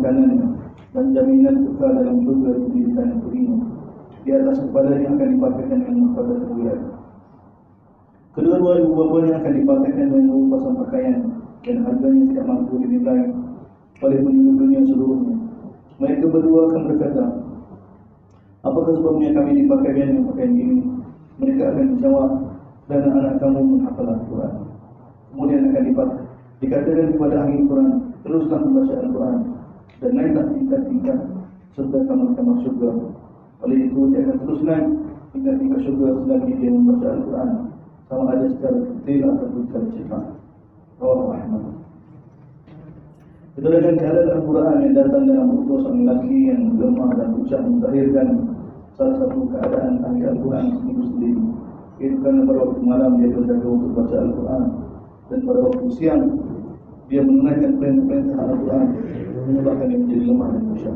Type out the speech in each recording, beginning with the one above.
kanannya, dan jaminan kekal dalam surga diberikan untuknya. Di atas kepalanya akan dipakaikan dengan mahkota terlihat. Kedua-dua ibu bapanya akan dipakaikan dengan pasang pakaian, dan harganya tidak mampu dinilai oleh penduduk dunia seluruhnya. Mereka berdua akan berkata, apakah sebabnya kami dipakaikan dengan pakaian ini? Mereka akan menjawab, dan anak kamu menghafal Al-Quran. Kemudian akan dikatakan kepada ahli Al-Quran, teruslah membaca Al-Quran dan naiklah tingkat-tingkat serta kamar-kamar syurga. Oleh itu dia akan terus naik tingkat-tingkat syurga selagi dia membaca Al-Quran, sama ada secara detail ataupun secara cepat. Rawahu Ahmad. Itu dengan keadaan Al-Quran yang datang dalam bentuk seorang lelaki yang lemah dan ucap menzahirkan salah satu keadaan ahli Al-Quran itu sendiri. Itu kerana pada waktu malam dia berjaga untuk baca Al-Quran, dan pada waktu siang dia menunaikan perintah-perintah Al-Quran, menyebabkan dia menjadi lemah dan khusyuk.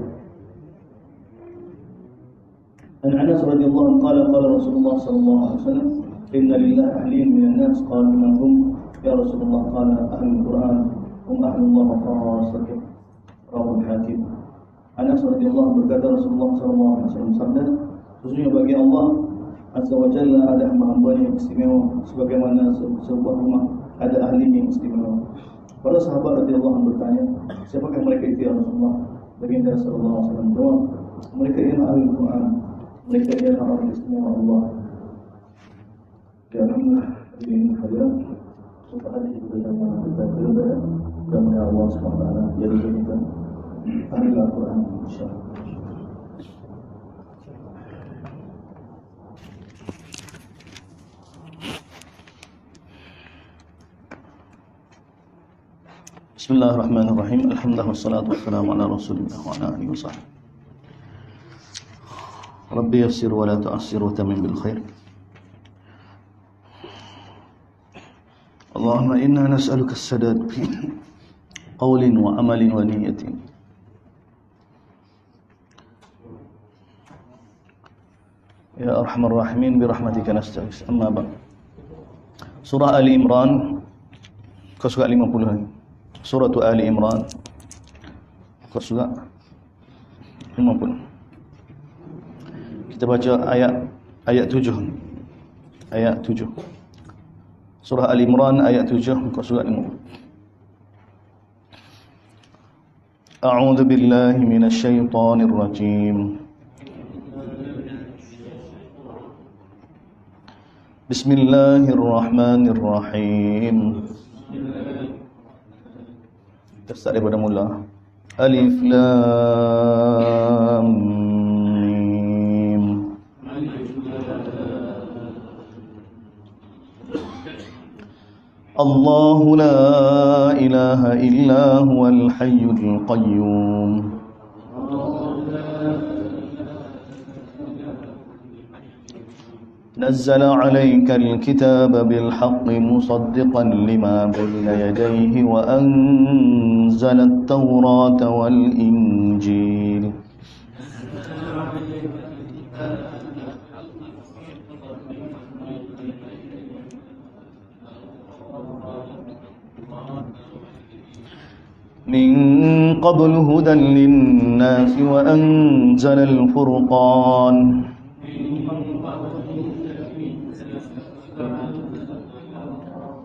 An Anas radhiyallahu anhu qala qala Rasulullah sallallahu alaihi wasallam, inna lillahi ahliyan minan nas, qalu man hum ya Rasulullah, qala ahlul Quran hum ahlullah wa khassatuh. Rawahu Hakim. Anas radhiyallahu anhu berkata, Rasulullah sallallahu alaihi wasallam sabda, sesungguhnya bagi Allah Azza wa Jalla ada hamba-hamba yang istimewa, sebagaimana sebuah rumah ada ahli yang istimewa. Para sahabat radhiyallahu anhu bertanya, siapakah mereka itu ya Rasulullah? Baginda sallallahu alaihi wasallam jawab, mereka ialah ahli Al-Quran, mereka ialah orang istimewa Allah. Alhamdulillah, ini hadirat supaya kita dapat kita belajar dan Allah Subhanahu wa taala jadi kita ahli Al-Quran insyaallah. Bismillahirrahmanirrahim. Alhamdulillah wassalatu wassalamu ala Rasulillah wa ala alihi wasahbihi. Rabbi yassir wa la tu'assir wa tamim bil khair. Allahumma inna nas'aluka as-sadad fi qawlin wa amalin wa niyyatin. Ya arhamar rahimin bi rahmatika nastaghis. Amma ba'd. Surah Ali Imran, surah 50. Surah Ali Imran, surah 50. Kita baca ayat 7. Ayat 7. Surah Ali Imran ayat 7 muka surat 50. A'udzu billahi minasy syaithanir rajim. Bismillahirrahmanirrahim. Kita start daripada mula. Alif Lam Mim. Allahu la ilaha illa huwal hayyul qayyum. نزل عليك الكتاب بالحق مصدقا لما بين يديه وأنزل التوراة والإنجيل من قبل هدى للناس وأنزل الفرقان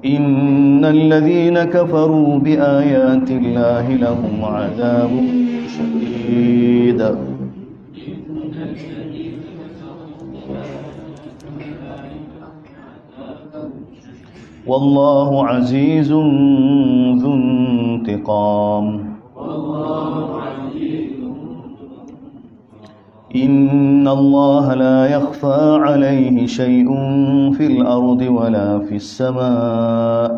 إن الذين كفروا بآيات الله لهم عذاب شديد والله عزيز ذو انتقام إن الله لا يخفى عليه شيء في الأرض ولا في السماء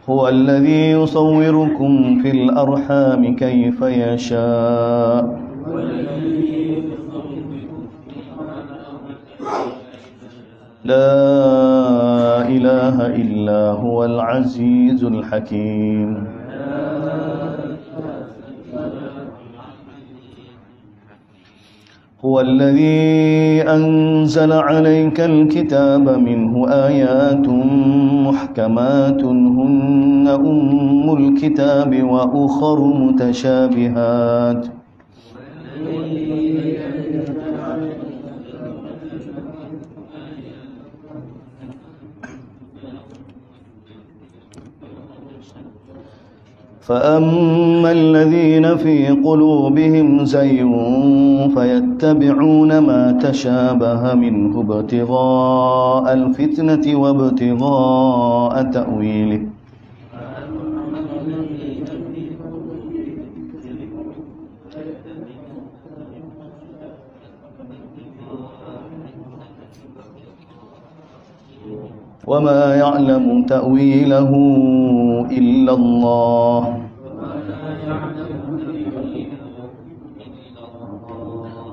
هو الذي يصوركم في الأرحام كيف يشاء لا إله إلا هو العزيز الحكيم هو الذي أنزل عليك الكتاب منه آيات محكمات هن أم الكتاب وأخر متشابهات فأما الذين في قلوبهم زيغ فيتبعون ما تشابه منه ابتغاء الفتنة وابتغاء تأويله وما يعلم تأويله إلا الله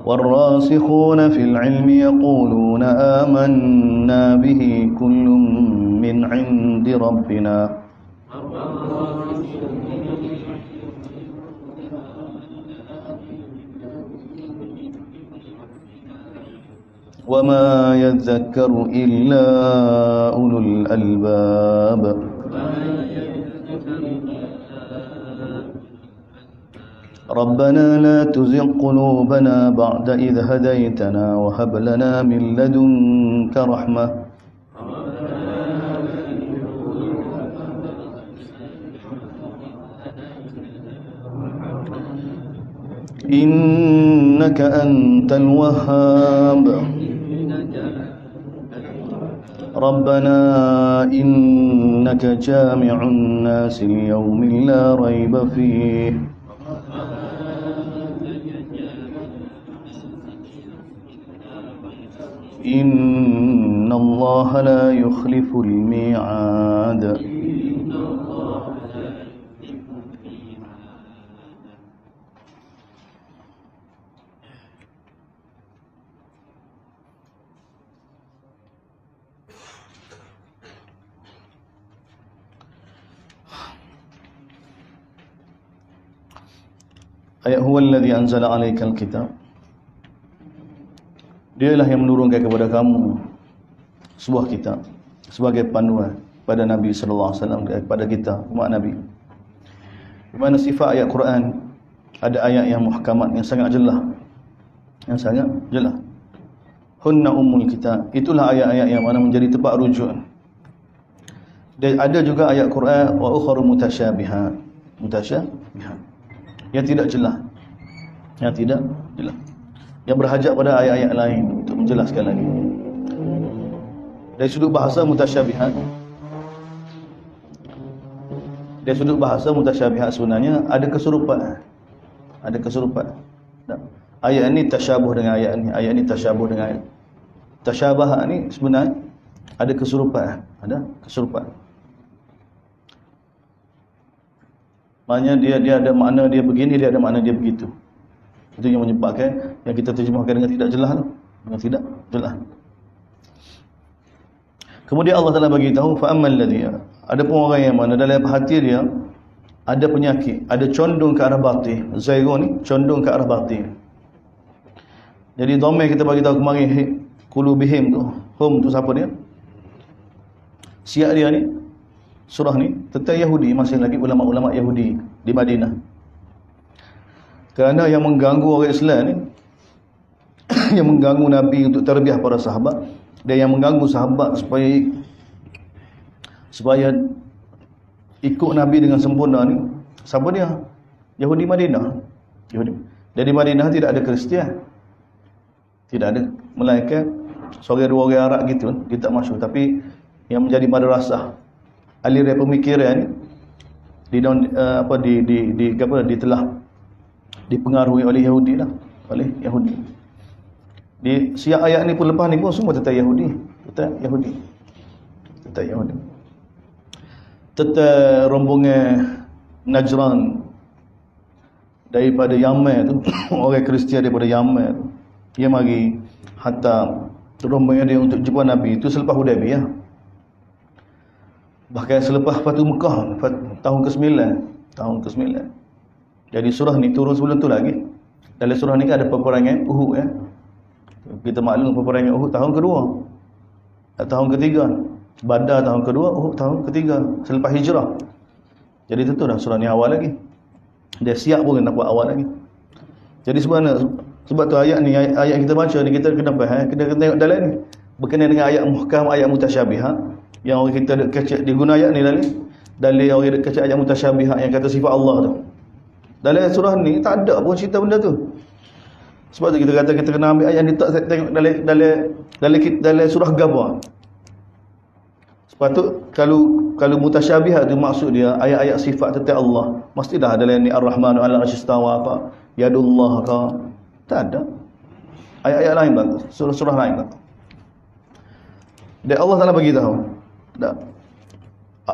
والراسخون في العلم يقولون آمنا به كل من عند ربنا وما يذكر إلا أولو الألباب ربنا لا تزغ قلوبنا بعد إذ هديتنا وهب لنا من لدنك رحمة إنك أنت الوهاب ربنا إنك جامع الناس ليوم لا ريب فيه إن الله لا يخلف الميعاد Ayat huwa alladhi anzala alaikal kitab. Dialah yang menurunkan kepada kamu sebuah kitab sebagai panduan pada Nabi sallallahu alaihi wasallam, kepada kita umat Nabi. Di mana sifat ayat Quran ada ayat yang muhkamat, yang sangat jelas. Yang sangat jelas. Hunna ummul kitab. Itulah ayat-ayat yang mana menjadi tempat rujuk. Dan ada juga ayat Quran wa ukharu mutasyabihat. Mutasyabihat. Yang tidak jelas. Yang tidak jelas. Yang berhajat pada ayat-ayat lain untuk menjelaskan lagi. Dari sudut bahasa mutasyabihat. Dari sudut bahasa mutasyabihat sebenarnya ada keserupaan. Ada keserupaan. Ayat ini tasyabuh dengan ayat ini. Ayat ini tasyabuh dengan ayat. Tasyabah ni sebenarnya ada keserupaan. Ada keserupaan. Maknanya dia ada makna dia begini, dia ada makna dia begitu. Itu yang menyebabkan yang kita terjemahkan dengan tidak jelas tu. Dengan tidak jelas. Kemudian Allah Taala bagi tahu fa ammal ladzi, ada pun orang yang mana dalam hati dia ada penyakit, ada condong ke arah batil. Zaigo ni condong ke arah batil. Jadi dhamma kita bagi tahu kemarin qulubihim tu, hum tu siapa dia? Siap dia ni surah ni tentang Yahudi, masih lagi ulama-ulama Yahudi di Madinah. Kerana yang mengganggu orang Islam ni yang mengganggu Nabi untuk tarbiyah para sahabat, dan yang mengganggu sahabat supaya ikut Nabi dengan sempurna ni, siapa dia? Yahudi Madinah. Yahudi. Dari Madinah tidak ada Kristian. Tidak ada, melainkan seorang dua orang Arab gitu, dia tak masuk. Tapi yang menjadi madrasah aliran pemikiran ni telah dipengaruhi oleh Yahudi lah, oleh Yahudi. Di siap ayat ni pun lepas ni pun semua tentang Yahudi, tentang Yahudi. Tentang rombongan Najran daripada Yaman tu, orang Kristian daripada Yaman tu, dia mari hantar rombongan dia untuk jumpa Nabi itu selepas Hudaibiyah. Bahkan selepas Fatu Mekah tahun ke-9. Jadi surah ni turun sebelum tu lagi. Dalam surah ni kan ada peperangan Uhud ya. Kita maklum peperangan Uhud tahun kedua, tahun ketiga, Badar tahun kedua, Uhud tahun ketiga selepas hijrah. Jadi tentu dah surah ni awal lagi. Dia siap pun nak buat awal lagi. Jadi sebenarnya sebab tu ayat ni, ayat kita baca ni kita kena faham, kita kena tengok dalam ni berkenaan dengan ayat muhkam, ayat mutasyabihat yang orang kita kecek diguna ayat ni dalil orang kecek ayat mutasyabihat yang kata sifat Allah tu. Dalam surah ni tak ada pun cerita benda tu. Sebab tu kita kata kita kena ambil ayat ni tak tengok dalam surah Gabah. Sepatut kalau mutasyabihat tu maksud dia ayat-ayat sifat tentang Allah, mestilah dalam ni Ar-Rahmanu 'ala al-'arsy istawa apa yadullah ka. Tak ada. Ayat-ayat lain bagus, surah-surah lain bagus. Dan Allah Taala bagi tahu. Tak.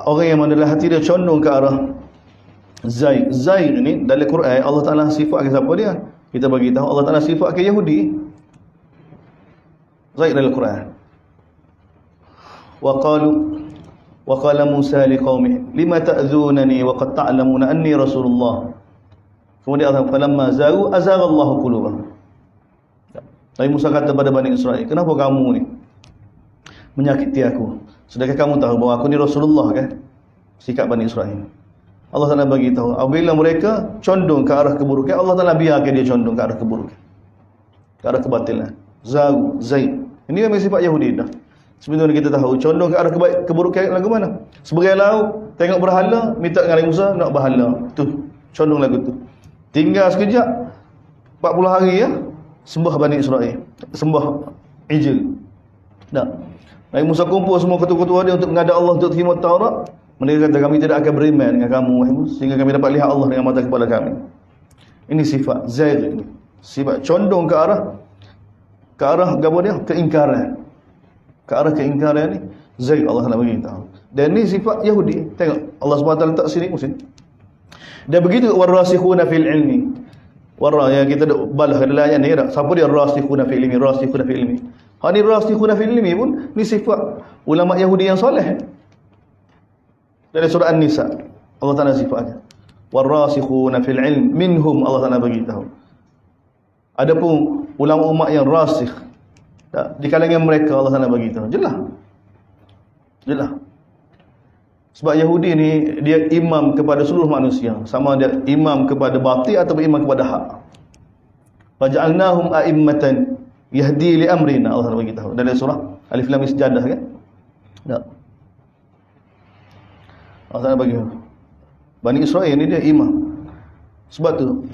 Orang yang mana hati dia condong ke arah Zaid. Zaid ni dalam Quran Allah Taala sifat ke siapa dia? Kita bagi tahu Allah Taala sifat ke Yahudi. Zaid dalam Quran. Wa qala Musa liqaumihi lima ta'zunani wa qad ta'lamuna anni Rasulullah. Kemudian Allah falamma zaghu azagha Allahu qulubahum. Nabi Musa kata pada Bani Israel, kenapa kamu ni menyakiti aku? Sedangkan kamu tahu bahawa aku ni Rasulullah kan? Sikap Bani Israel. Allah Taala bagi tahu, apabila mereka condong ke arah keburukan, Allah Taala biarkan dia condong ke arah keburukan, ke arah kebatilan. Zaghu, Zaid. Ini memang sifat Yahudi dah. Sebenarnya kita tahu condong ke arah keburukan lagu mana? Sebagai laut tengok berhala, minta dengan Nabi Musa nak berhala. Tu, condong lagu tu. Tinggal sekejap 40 hari ya, sembah Bani Israel, sembah Ijil. Tak. Nabi Musa kumpul semua ketua-ketua dia untuk menghadap Allah untuk terima Taurat. Mereka kata kami tidak akan beriman dengan kamu wahai Musa sehingga kami dapat lihat Allah dengan mata kepala kami. Ini sifat Zaid ini. Sifat condong ke arah apa dia? Keingkaran. Ke arah keingkaran ni Zaid Allah nak bagi tahu. Dan ni sifat Yahudi. Tengok Allah SWT letak sini musim. Dan begitu warasikhuna fil ilmi. Yang kita balah dalam ayat ni dah. Siapa dia rasikhuna fil ilmi? Rasikhuna fil ilmi. Ha ni rasikhuna fil ilmi pun ni sifat ulama Yahudi yang soleh. Dari surah An-Nisa Allah Taala sifatnya. Warasikhuna fil ilm minhum Allah Taala bagi tahu. Adapun ulama-ulama yang rasikh di kalangan mereka Allah Taala bagi tahu. Jelas. Sebab Yahudi ni dia imam kepada seluruh manusia, sama dia imam kepada batil atau imam kepada hak. Faj'alnahum a'immatan yahdi li amrina Allah Taala bagi tahu dalam surah Alif Lam Mim Sajadah kan? Tak. Allah Taala bagi tahu. Bani Israel ni dia imam. Sebab tu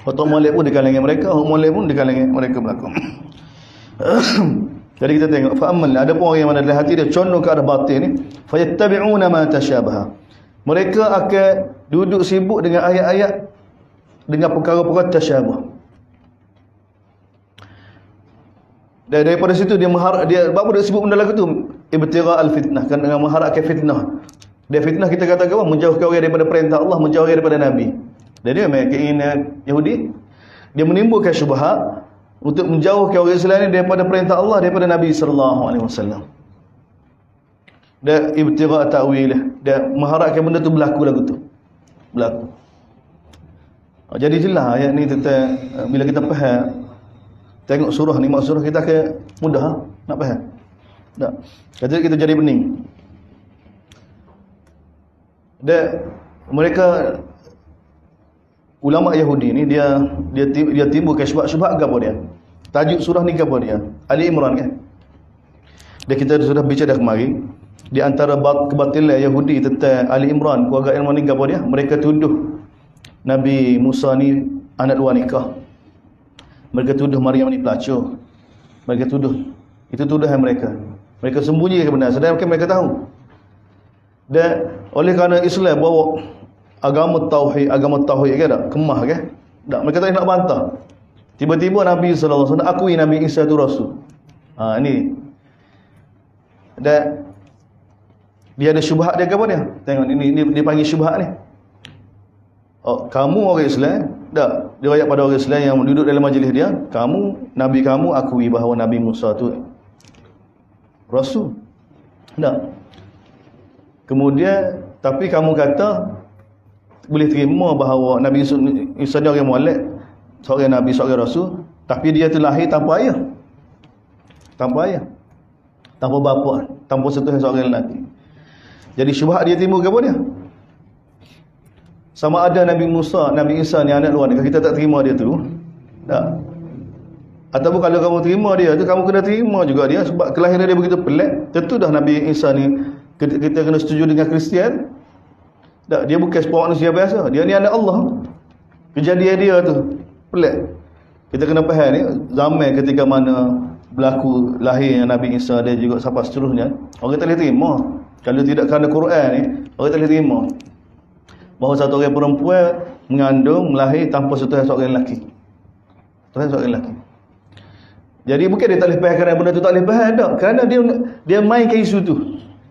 waktu molek pun di kalangan mereka, molek pun di kalangan mereka berlaku. Jadi kita tengok fa'amal ada pun orang yang mana dalam hati dia condong ke arah batil ni fayattabi'una ma tasyabaha. Mereka akan duduk sibuk dengan ayat-ayat dengan perkara-perkara tasyabah. Dan daripada situ dia apa dia sibuk benda lagu tu ibtigha al-fitnah, kan dengan mengharapkan fitnah. Dia fitnah kita katakan apa? Menjauhkan orang daripada perintah Allah, menjauhkan daripada Nabi. Dan dia memang keinginan Yahudi, dia menimbulkan syubhat untuk menjauhkan orang Islam ni daripada perintah Allah, daripada Nabi sallallahu alaihi wasallam. Dan ibtigha ta'wil, dia mengharapkan benda tu berlaku lagu tu. Berlaku. Jadi jelas ayat ni tentang bila kita faham tengok surah ni, maksud surah kita akan mudah nak faham. Tak. Kata kita jadi bening. Dan mereka ulama Yahudi ni dia timbulkan syubhat apa dia? Tajuk surah ni apa dia? Ali Imran kan? Dan kita sudah bicara dah kemarin, di antara kebatilan Yahudi tentang Ali Imran, keluarga Imran ni apa dia? Mereka tuduh Nabi Musa ni anak luar nikah. Mereka tuduh Maryam ni pelacur. Mereka tuduh. Itu tuduhan mereka. Mereka sembunyi kebenaran sedangkan mereka tahu. Dan oleh kerana Islam bawa agama tauhid ke tak? Kemah ke? Tak, mereka tak nak bantah. Tiba-tiba Nabi sallallahu alaihi wasallam akui Nabi Isa itu rasul. Ini. Dan dia ada syubhat dia ke apa dia? Tengok ini dia panggil syubhat ni. Oh, kamu orang Islam, tak, dia ayat pada orang Islam yang duduk dalam majlis dia, Nabi kamu akui bahawa Nabi Musa tu rasul. Tak. Kemudian tapi kamu kata boleh terima bahawa Nabi Isa ni orang molek, seorang nabi, seorang rasul, Tapi dia tu lahir tanpa ayah. Tanpa ayah. Tanpa bapa, tanpa sentuhan seorang lelaki. Jadi syubhat dia timbul ke apa dia? Sama ada Nabi Musa, Nabi Isa ni anak luar ni, kita tak terima dia tu. Tak. Ataupun kalau kamu terima dia tu, kamu kena terima juga dia sebab kelahiran dia begitu pelik. Tentu dah Nabi Isa ni kita kena setuju dengan Kristian. Tak, dia bukan seorang manusia biasa. Dia ni anak Allah. Kejadian dia tu pelik. Kita kena faham ni zaman ketika mana berlaku lahirnya Nabi Isa dan juga sampai seterusnya, orang tak boleh terima. Kalau tidak kerana Quran ni, orang tak boleh terima bahawa satu orang perempuan mengandung, melahir tanpa sentuhan seorang lelaki. Sentuhan seorang lelaki. Jadi bukan dia tak boleh faham kerana benda tu tak boleh faham tak. Kerana dia mainkan isu tu.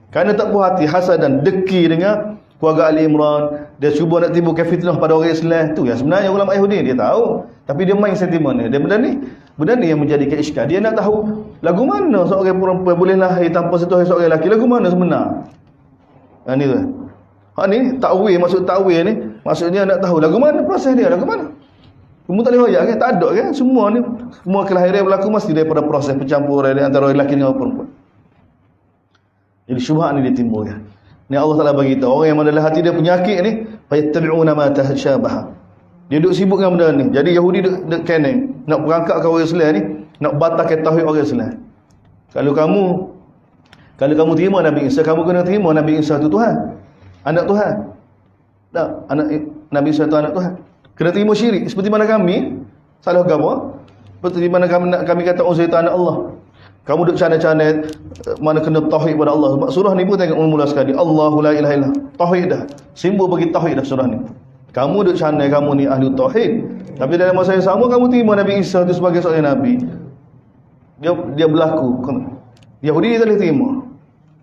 Kerana tak puas hati, hasad dan deki dengan keluarga Ali Imran, dia cuba nak timbulkan fitnah pada orang Islam tu. Yang sebenarnya ulama Yahudi dia tahu, tapi dia main sentimen dia. Benda ni yang menjadikan iskal. Dia nak tahu lagu mana seorang perempuan boleh lahir tanpa sentuhan seorang lelaki. Lagu mana sebenar? Ni tu. Ni takwil, maksud takwil ni maksudnya nak tahu lagu mana proses dia, lagu mana. Kamu tak boleh hoyak kan? Tak ada kan? Semua kelahiran berlaku mesti daripada proses percampuran antara lelaki dengan perempuan. Jadi syubhat ni ditimbulkan. Ni Allah Taala bagi tahu orang yang mana dalam hati dia penyakit ni, fayattabi'una ma tashabaha. Dia duk sibuk dengan benda ni. Jadi Yahudi duk keneng nak perangkapkan orang Islam ni, nak batalkan tauhid orang Islam. Kalau kamu terima Nabi Isa, kamu kena terima Nabi Isa tu Tuhan. Anak Tuhan. Tak, anak Nabi Isa tu anak Tuhan. Kena terima syirik seperti mana kami salah agama. Seperti mana kami kata Uzair tu anak Allah. Kamu duk cana-cana mana kena tauhid pada Allah. Sebab surah ni pun tengok mula sekali. Allahu la ilaha illallah. Tauhid dah. Simbol bagi tauhid dah surah ni. Kamu duk cana kamu ni ahli tauhid. Tapi dalam masa yang sama kamu terima Nabi Isa tu sebagai seorang nabi. Dia berlaku. Yahudi dia tak boleh terima.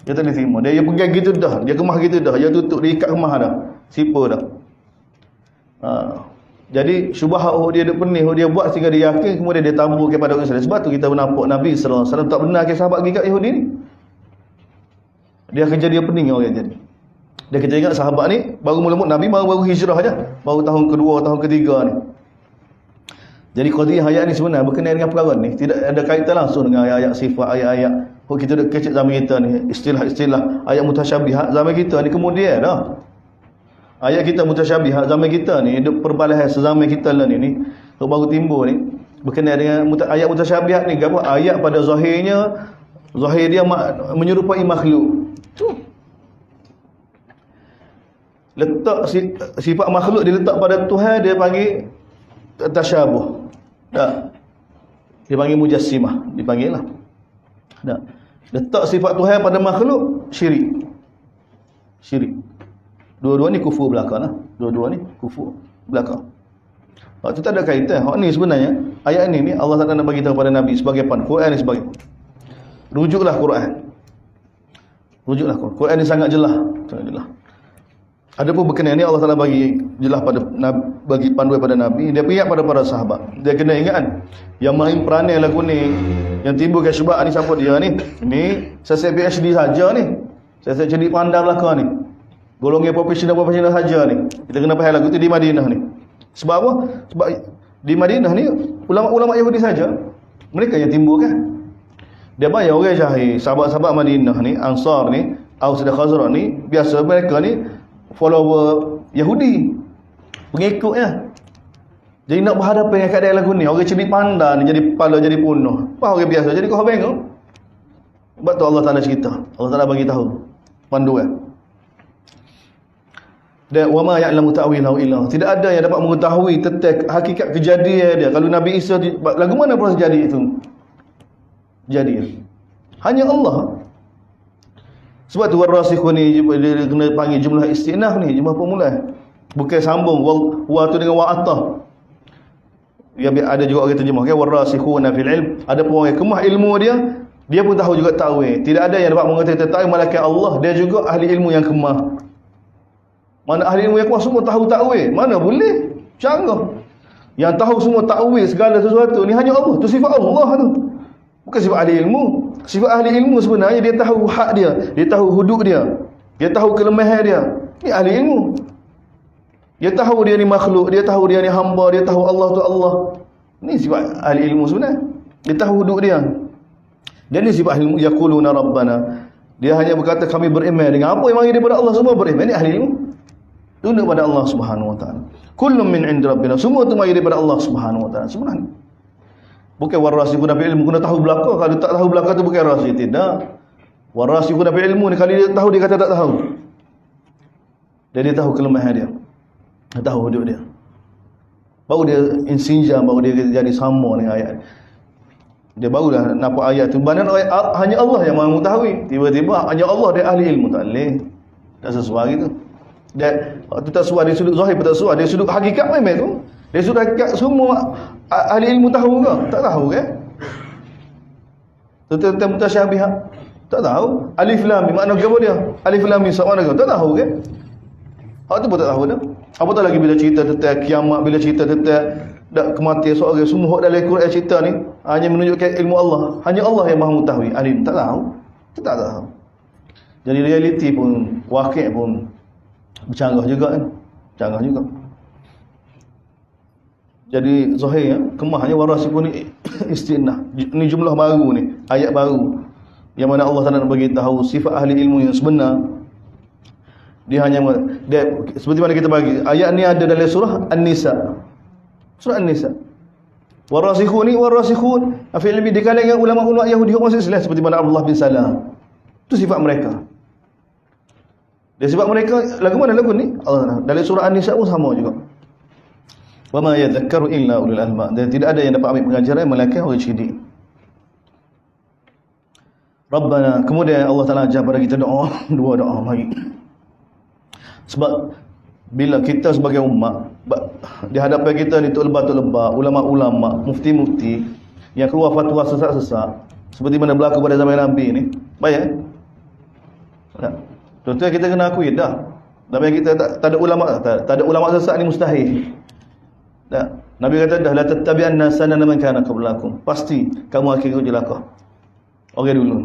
Dia tak boleh terima. Dia pegang gitu dah. Dia kemah gitu dah. Dia tutup, dia ikat kemah dah. Sipa dah. Jadi syubhat dia duk pening, dia buat sehingga dia yakin, kemudian dia tabur kepada orang Islam. Sebab tu kita nampak Nabi sallallahu alaihi wasallam tak benar ke sahabat gigat Yahudi ni. Dia kerja dia pening orang jadi. Dia kerja ingat sahabat ni baru mula-mula Nabi baru hijrah aja, baru tahun kedua, tahun ketiga ni. Jadi qadiyah ayat ni sebenarnya berkenaan dengan perkara ni, tidak ada kaitan langsung dengan ayat-ayat sifat, ayat-ayat kita dah kecek zaman kita ni, istilah-istilah ayat mutasyabihat zaman kita ni kemudian dah. Ayat kita mutasyabihat zaman kita ni, perbalahan sezaman kita lah ni baru timbul ni berkenaan dengan ayat mutasyabihat ni. Apa ayat pada zahir dia menyerupai makhluk tu, letak sifat makhluk diletak pada Tuhan, dia panggil tasyabuh. Tak, dia panggil mujassimah, dipanggil lah. Tak, letak sifat Tuhan pada makhluk, syirik. Dua-dua ni kufur belaka lah. Dua-dua ni kufur belaka. Waktu tak ada kaitan. Hak ni sebenarnya ayat ni Allah Taala nak bagi tahu pada Nabi sebagai Quran ni sebagai rujuklah Quran. Quran ni sangat jelas. Adapun berkenaan ni Allah Taala bagi jelas bagi panduan pada Nabi. Dia peringat pada para sahabat. Dia kena ingat yang main peranan lagu ni, yang timbul ke syubhat ni siapa dia ni? Ni saya PhD saja ni. Saya jadi pandai belaka ni. Golongan profesional saja ni. Kita kena faham lagu tu di Madinah ni. Sebab apa? Sebab di Madinah ni ulama-ulama Yahudi saja mereka yang timbul kan. Dia bayar orang jahil, sahabat-sahabat Madinah ni, Ansar ni, Aus dan Khazraj ni, biasa mereka ni follower Yahudi, pengikutnya. Jadi nak berhadapan dengan keadaan lagu ni, orang cerdik pandai ni jadi kepala jadi punuh. Apa orang biasa jadi kau bengok. Sebab tu Allah Taala cerita. Allah Taala bagi tahu panduan. Dan wa ma ya'lamu ta'wilahu illa. Tidak ada yang dapat mengetahui tentang hakikat kejadian dia. Kalau Nabi Isa lagu mana proses jadi itu? Jadi hanya Allah. Sebab tu warasikhun ni dia kena panggil jumlah istinaf ni, jumlah permulaan. Bukan sambung wa tu dengan wa atah. Ya, ada juga orang terjemah kan warasikhuna fil ilm. Ada pun orang kemah ilmu dia pun tahu juga ta'wil. Tidak ada yang dapat mengetahui tentang malaikat Allah, dia juga ahli ilmu yang kemah. Mana ahli ilmu yang kuat semua tahu takwil? Mana boleh? Canggah. Yang tahu semua takwil segala sesuatu ni hanya Allah. Tu sifat Allah tu. Bukan sifat ahli ilmu. Sifat ahli ilmu sebenarnya dia tahu hak dia, dia tahu hudud dia, dia tahu kelemahan dia. Ni ahli ilmu. Dia tahu dia ni makhluk, dia tahu dia ni hamba, dia tahu Allah tu Allah. Ni sifat ahli ilmu sebenar. Dia tahu hudud dia. Dan ni sifat ahli ilmu, yaquluna rabbana. Dia hanya berkata kami beriman dengan apa yang mari daripada Allah, semua beriman. Ni ahli ilmu. Tunduk pada Allah Subhanahu wa taala. Kullun min 'indi rabbina. Semua tu mari daripada Allah Subhanahu wa taala. Sebenarnya. Bukan warasikhuna fil ilmu kena tahu belaka. Kalau tak tahu belaka tu bukan rasih, tidak. Warasikhuna fil ilmu ni kalau dia tahu dia kata tak tahu. Dia tahu kelemahan dia. Dia tahu hudud dia. Baru dia insinjam, baru dia jadi sama dengan ayat. Dia barulah nampak ayat tu. Mana hanya Allah yang mahu mengetahui. Tiba-tiba hanya Allah dia ahli ilmu, tak boleh. Tak sesuai gitu. Dia waktu tak sesuai dari sudut zahir pun tak sesuai. Dari sudut hakikat memang tu. Dari sudut hakikat semua ahli ilmu tahu ke? Tak tahu kan? Tentang mutasyabihat. Tak tahu. Alif lam mim makna apa dia? Alif lam mim sama mana ke? Tak tahu kan? Hak tu pun tak tahu dah. Apatah lagi bila cerita tentang kiamat, bila cerita tentang kematian seorang, semua hak dalam Quran cerita ni hanya menunjukkan ilmu Allah. Hanya Allah yang mahu mengetahui. Alim tak tahu. Kita tak tahu. Jadi realiti pun, wakil pun bercanggah juga kan. Canggah juga. Jadi zahir ya, kemahnya warasikun ni istinah. Ni jumlah baru ni, ayat baru. Yang mana Allah Taala nak bagi tahu sifat ahli ilmu yang sebenar. Dia hanya seperti mana kita bagi ayat ni ada dalam surah An-Nisa. Surah An-Nisa. Warasikhun fi ilmi di kalangan ulama-ulama Yahudi masih Islam seperti mana Abdullah bin Salam. Itu sifat mereka. Dia sifat mereka lagu mana lagu ni? Allah dalam surah An-Nisa pun sama juga. Wa ma yadhakkaru illa ulul albab. Dan tidak ada yang dapat ambil pengajaran melainkan orang cerdik. Rabbana, kemudian Allah Taala ajar pada kita doa, dua doa mari. Sebab bila kita sebagai umat di hadapan kita ni tok lebah, ulama-ulama, mufti-mufti yang keluar fatwa sesat-sesat seperti mana berlaku pada zaman Nabi ni, baik tak? Contohnya kita kena akui dah. Zaman kita tak ada ulama, tak ada ulama sesat ni mustahil. Tak? Nabi kata dah la tattabi'anna sanana man kana qablakum. Pasti kamu akan ikut jelaka orang dulu.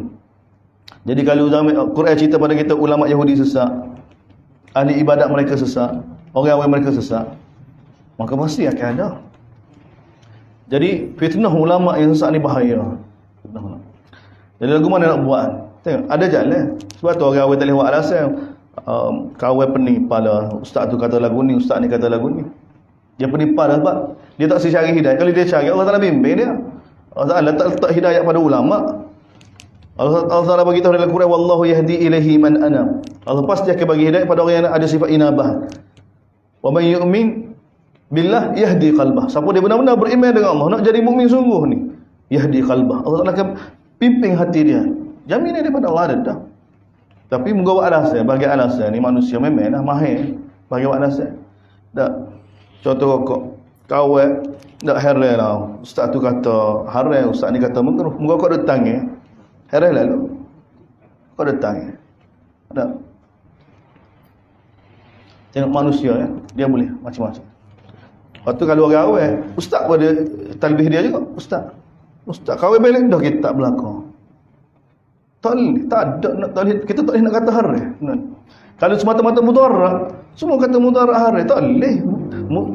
Jadi kalau zaman Quran cerita pada kita ulama Yahudi sesat, ahli ibadat mereka sesat, orang-orang mereka sesat, maka pasti akan ada. Jadi fitnah ulama yang sesat ni bahaya. Jadi lagu mana nak buat? Tengok, ada jalan. Sebab tu orang-orang tak boleh buat alasan. Kawan penipu lah. Ustaz tu kata lagu ni, ustaz ni kata lagu ni. Dia penipu lah sebab dia tak cari hidayah. Kalau dia cari, Allah Taala bimbing dia. Allah Taala letak hidayah pada ulama. Allah Taala bagi tahu dalam Quran, wallahu yahdi ilaihi man anab. Allah pasti akan bagi hidayah pada orang yang ada sifat inabah. Wa man yu'min billah yahdi qalbah. Siapa dia benar-benar beriman dengan Allah, nak jadi mukmin sungguh ni, yahdi qalbah. Allah Taala akan pimpin hati dia. Jaminan daripada Allah ada dah. Tapi menggawa alasan, bagi alasan ni manusia memang dah mahir bagi alasan. Tak. Contoh rokok. Kawan tak heran lah. Ustaz tu kata haram, ustaz ni kata makruh. Muka kau datang heran lalu. Kau datang tak. Tengok manusia ya, dia boleh macam-macam. Lepas tu kalau orang awal, ustaz pun ada talbih dia juga. Ustaz kawin balik dah kita tak belakang. Tak ada, kita tak boleh nak kata haram. Kalau semata-mata mudarat, semua kata mudarat haram, tak boleh.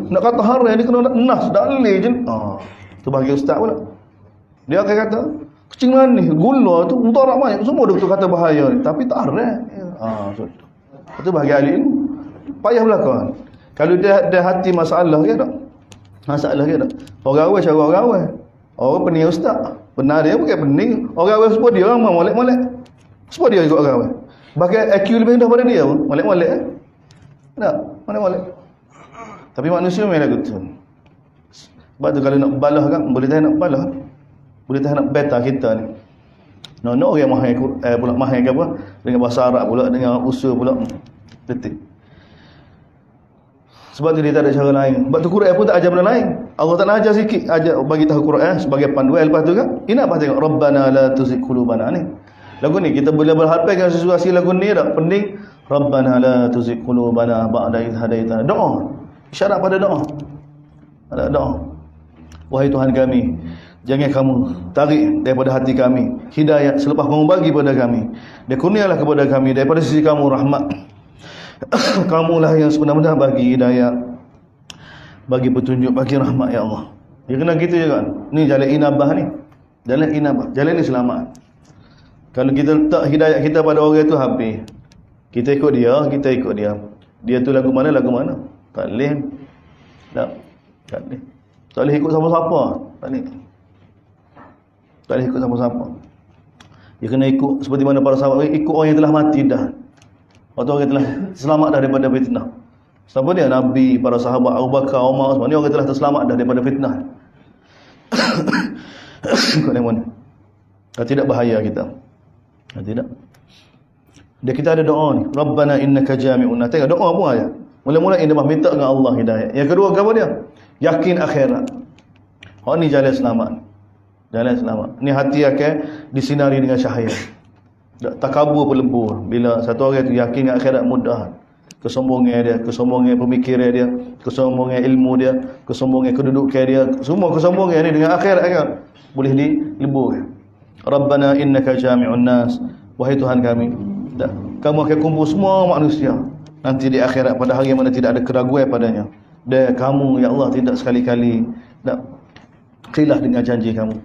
Nak kata haram ni kena nas, tak boleh je. Tu bagi ustaz pula. Dia akan kata, kucing manis, gula tu mudarat banyak, semua doktor kata bahaya ni, tapi tak haram. Itu bagi ahli ilmu. Payah belakang. Kalau dia ada hati masalah ke tak? Masalah ke tak? Orang awal cara orang awal. Orang pening ustaz. Benar dia bukan pening. Orang awal sebab dia orang molek-molek. Sebab dia ikut orang awal. Bahkan IQ lebih rendah pada dia pun. Molek-molek tak? Molek-molek. Tapi manusia memang lagu tu. Sebab tu kalau nak balah kan, boleh tahan nak balah. Boleh tahan nak beta kita ni. No orang mahir pula mahir ke apa? Dengan bahasa Arab pula, dengan usul pula. Detik. Sebab tu dia tak ada cara lain. Sebab tu Quran pun tak ajar benda lain. Allah tak nak ajar sikit, ajar bagi tahu Quran sebagai panduan. Lepas tu kan, ini apa tengok Rabbana la tuzigh qulubana ni. Lagu ni kita boleh berharapkan situasi lagu ni tak penting. Rabbana la tuzigh qulubana ba'da idh hadaitana. Doa. Isyarat pada doa. Ada doa. Wahai Tuhan kami, jangan kamu tarik daripada hati kami hidayah selepas kamu bagi pada kami. Dan kurnialah kepada kami daripada sisi kamu rahmat. Kamulah yang sebenar-benar bagi hidayah, bagi petunjuk, bagi rahmat ya Allah. Dia kena gitu juga. Ni jalan inabah ni. Jalan inabah. Jalan ni selamat. Kalau kita letak hidayah kita pada orang itu habis. Kita ikut dia, kita ikut dia. Dia tu lagu mana, lagu mana. Tak boleh. Tak boleh. Tak boleh ikut siapa-siapa. Tak boleh. Tak boleh ikut siapa-siapa. Dia kena ikut seperti mana para sahabat. Ikut orang yang telah mati dah. Atau orang yang telah selamat dah daripada fitnah. Siapa dia? Nabi, para sahabat, Abu Bakar, Umar, semua ni orang yang telah terselamat dah daripada fitnah. Ikut yang mana? Tidak bahaya kita. Tidak. Dia kita ada doa ni. Rabbana innaka jami'un nas. Tengok doa pun ada. Mula-mula ini minta dengan Allah hidayah. Yang kedua apa dia? Yakin akhirat. Oh ni jalan selamat. Jalan selamat. Ni hati akan disinari dengan cahaya. Takabur berlebur. Bila satu orang tu yakin dengan akhirat mudah. Kesombongan dia, kesombongan pemikiran dia, kesombongan ilmu dia, kesombongan kedudukan dia, semua kesombongan ni dengan akhirat kan boleh dileburkan. Rabbana innaka jami'un nas. Wahai Tuhan kami, kamu akan kumpul semua manusia nanti di akhirat pada hari yang mana tidak ada keraguan padanya. Dan kamu ya Allah tidak sekali-kali khilaf dengan janji kamu.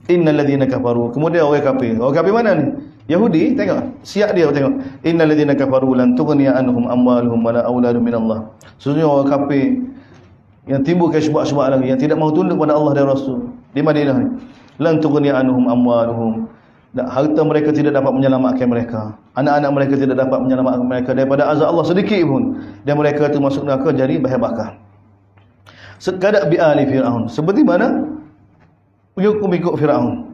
Innal ladzina kafaru. Kemudian orang kafir. Orang kafir mana ni? Yahudi, tengok. Siap dia tengok. Innal ladzina kafaru lan tughniya anhum amwaluhum wala auladuhum minallah. Sesungguhnya orang kafir yang timbul ke syubhat-syubhat lagi, yang tidak mahu tunduk pada Allah dan Rasul di Madinah ni. Lan tughniya anhum amwaluhum. Harta mereka tidak dapat menyelamatkan mereka. Anak-anak mereka tidak dapat menyelamatkan mereka daripada azab Allah sedikit pun. Dan mereka itu masuk neraka jadi bahan bakar. Sekadak bi ali Fir'aun. Seperti mana ikut Fir'aun.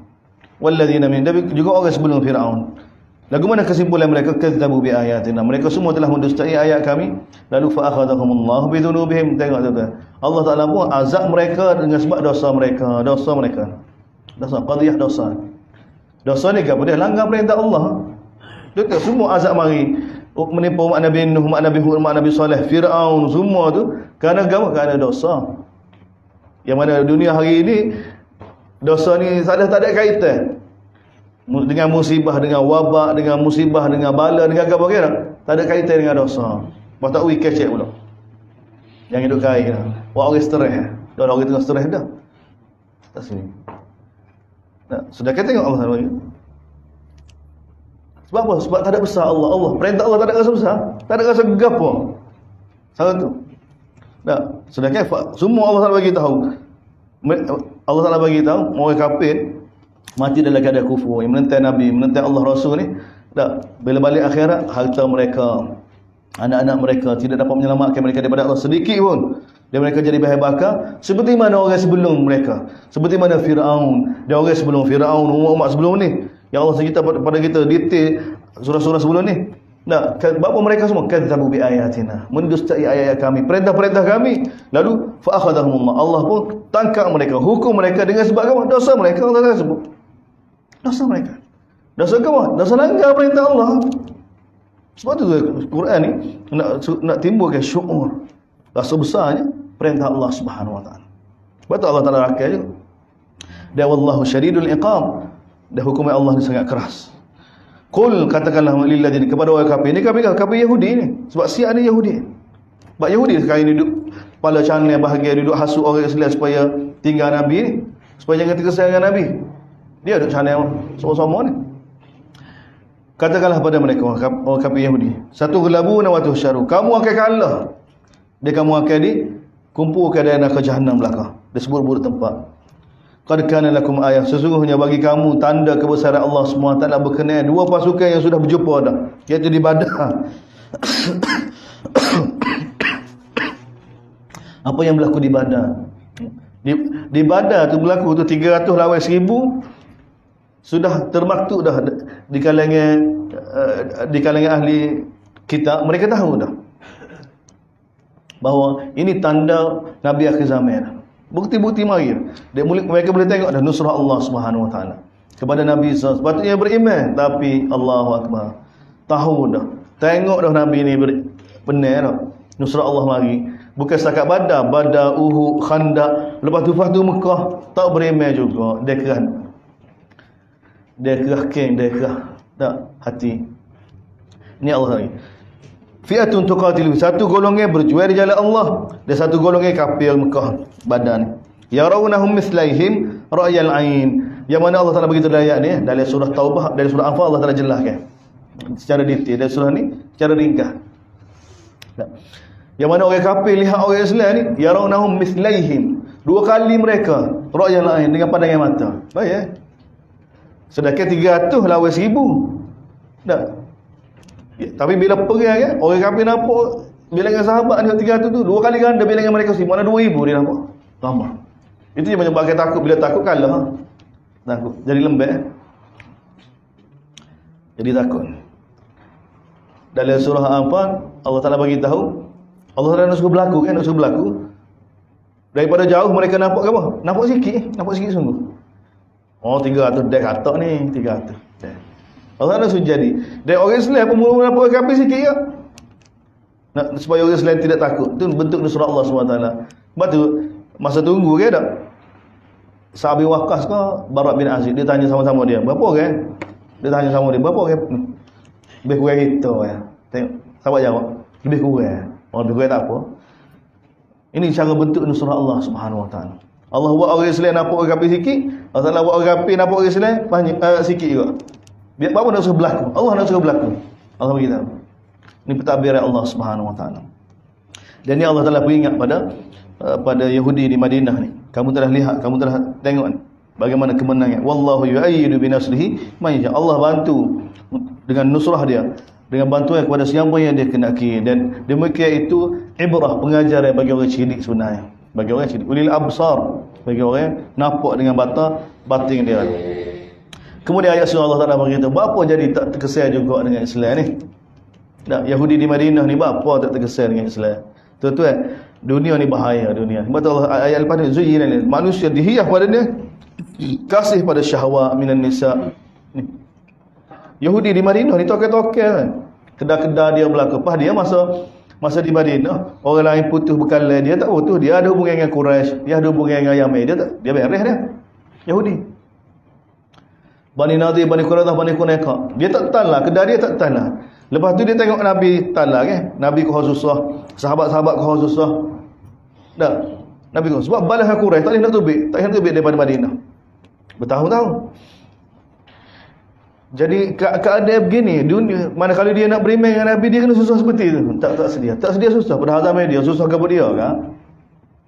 Walladzina min dabi juga orang sebelum Fir'aun. Lagu mana kesimpulan mereka? Kadzabu bi ayatina. Mereka semua telah mendustai ayat kami. Lalu fa akhadhahumullahu bi dzunubihim. Tengok tuan. Allah Taala pun azab mereka dengan sebab dosa mereka. Dosa qadhiyah dosa. Dosa ni apa dia? Langgar perintah Allah. Betul, semua azab mari menimpa umat Nabi Nuh, umat Nabi Hud, umat Nabi Saleh, Fir'aun, semua tu kerana apa? Kerana dosa. Yang mana dunia hari ini dosa ni tak ada kaitan dengan musibah, dengan wabak, dengan musibah, dengan bala, dengan apa kira? Tak ada kaitan dengan dosa. Lepas tak wui kecek pula. Yang hidup kaya dah. Orang stres. Dah orang tengah stres dah. Tak sini. Sudah kita tengok Allah SWT. Sebab apa? Sebab tak ada besar Allah. Perintah Allah tak ada rasa besar. Tak ada rasa gegap pun. Salah tu. Sudah kata semua Allah SWT bagi tahu. Allah SWT bagi tahu orang kafir mati dalam keadaan kufur, yang menentang Nabi, menentang Allah Rasul ni. Bila balik akhirat, harta mereka, anak-anak mereka tidak dapat menyelamatkan mereka daripada Allah sedikit pun. Dan mereka jadi bahan bakar seperti mana orang sebelum mereka, seperti mana Fir'aun dan orang sebelum Fir'aun, umat sebelum ni. Ya Allah cerita pada kita detail surah-surah sebelum ni. Bapa mereka semua kadzabu bi ayatina, mendustai ayat-ayat kami, perintah-perintah kami. Lalu fa akhadhahumullah, Allah pun tangkap mereka, hukum mereka dengan sebab apa? Dosa mereka. Allah Taala sebut dosa mereka. Dosa apa? Dosa langgar perintah Allah. Sebab tu Quran ni nak timbulkan syuur rasa besarnya perintah Allah Subhanahu wa taala. Sebab tu Allah Taala rakyat juga. Dan wallahu syadidul iqam. Dan hukum Allah ni sangat keras. Qul, katakanlah lil ladina, kepada orang kafir ni, kafir Yahudi ni. Sebab siap ni Yahudi. Sebab Yahudi sekarang ni duduk kepala canggih bahagia, duduk hasut orang Islam supaya tinggal Nabi ni, supaya jangan terkesan dengan Nabi. Dia duduk canggih sama-sama ni. Katakanlah pada mereka orang kafir Yahudi, satu gelabuna wa tuhsyaru, kamu akan kalah. Dia kamu akan dikumpulkan dalam neraka Jahannam belaka, di seburuk-buruk tempat. Qad kana lakum ayah, sesungguhnya bagi kamu tanda kebesaran Allah SWT berkenaan dua pasukan yang sudah berjumpa dah, iaitu di Badar. Apa yang berlaku di Badar? Di Badar tu berlaku tu 300 lawan 1000, sudah termaktub dah di kalangan ahli kitab. Mereka tahu dah bahawa ini tanda Nabi akhir zaman. Bukti-bukti mari. Mereka boleh tengok dah nusrah Allah Subhanahu wa taala kepada Nabi SAW. Sepatutnya beriman, tapi Allahu Akbar, tahu dah, tengok dah Nabi ni benar dah. Nusrah Allah mari. Bukan setakat Badar, Uhud, Khandaq, lepas tu Mekah, tak beriman juga. Dia kerah tak hati. Ini Allah hari. Fi'atun tuqatilu, satu golongan berjuang di jalan Allah, dan satu golongan kafir Mekah Badar ni. Yarawnahum mislaihim ra'yal ain. Yang mana Allah Taala begitu ayat ni dari surah Taubah, dari surah Anfal Allah Taala jelaskan secara detail, dari surah ni secara ringkas. Yang mana orang kafir lihat orang Islam ni yarawnahum mislaihim, dua kali mereka ra'yal ain, dengan pandangan mata. Baik. Sedangkan 300 lawan 1000. Tak. Ya, tapi bila perang kan, orang kafir nampak bilangan sahabat ni 300 tu dua kali ganda bilangan mereka 1000, mana 2000 dia nampak. Ramai. Itu yang menyebabkan takut, bila takut kalah. Takut. Jadi lembek. Jadi takut. Dalam surah Anfal Allah Taala bagi tahu, Allah Taala nak suruh berlaku kan, nak suruh berlaku. Daripada jauh mereka nampak apa? Nampak sikit sungguh. Oh 300 dah kata ni 300. Allah Taala suruh jadi. Dan orang Islam pemula nampak kafir sikit ya. Nak supaya orang Islam tidak takut. Itu bentuk nusrah Allah SWT. Sebab tu masa tunggu ke tak? Sahabat Waqqas ke Barak bin Azib, dia tanya sama-sama dia, berapa orang? Dia tanya sama dia, berapa orang? Lebih kurang kita ya. Tengok, sahabat jawab, lebih kurang. Orang lebih kurang tak apa. Ini cara bentuk nusrah Allah Subhanahu Wa Taala. Allah buat orang Islam nampak orang kafir sikit, Allah Taala buat orang kafir nampak orang Islam banyak sikit juga. Biar apa nak suruh berlaku? Allah nak suruh berlaku. Allah beritahu. Ini pentadbiran Allah Subhanahu Wa Taala. Dan ni Allah Taala peringat pada Yahudi di Madinah ni. Kamu telah lihat, kamu telah tengok bagaimana kemenangan. Wallahu yu'ayyidu bi nasrihi man yasha. Allah bantu dengan nusrah dia, dengan bantuan kepada siapa yang dia kendaki. Dan demikian itu ibrah, pengajaran bagi orang cerdik sebenarnya. Bagi orang cerdik, ulil absar, bagi orang yang nampak dengan batin dia. Kemudian ayat surah Allah Taala berkata, "Bapa jadi tak terkesan juga dengan Islam ni?" Tak, Yahudi di Madinah ni bapa tak terkesan dengan Islam. Tuan-tuan, dunia ni bahaya dunia. Sebab Allah ayat lepas ni zuyyina lil manusia dihias pada dia kasih pada syahwat minan nisa. Ni. Yahudi di Madinah ni tokel-tokel kan. Kedai-kedai dia berlaku. Pas dia masa di Madinah, orang lain putus bekalan, dia tak putus, dia ada hubungan dengan Quraisy, dia ada hubungan dengan Yaman, dia beres dia. Yahudi. Bani Nadir, Bani Quraidah, Bani Qunaiqah. Dia tak tahan lah, kedai dia tak tahan lah. Lepas tu dia tengok Nabi talah kan. Nabi kau susah, sahabat-sahabat kau susah. Tak. Nabi kau sebab balas Quraisy tak boleh nak tubik, tak boleh nak tubik daripada Madinah. Bertahun-tahun. Jadi keadaan begini, dunia mana kalau dia nak beriman dengan Nabi, dia kena susah seperti itu. Tak sedia. Tak sedia susah pada zaman dia, susah kepada dia kan.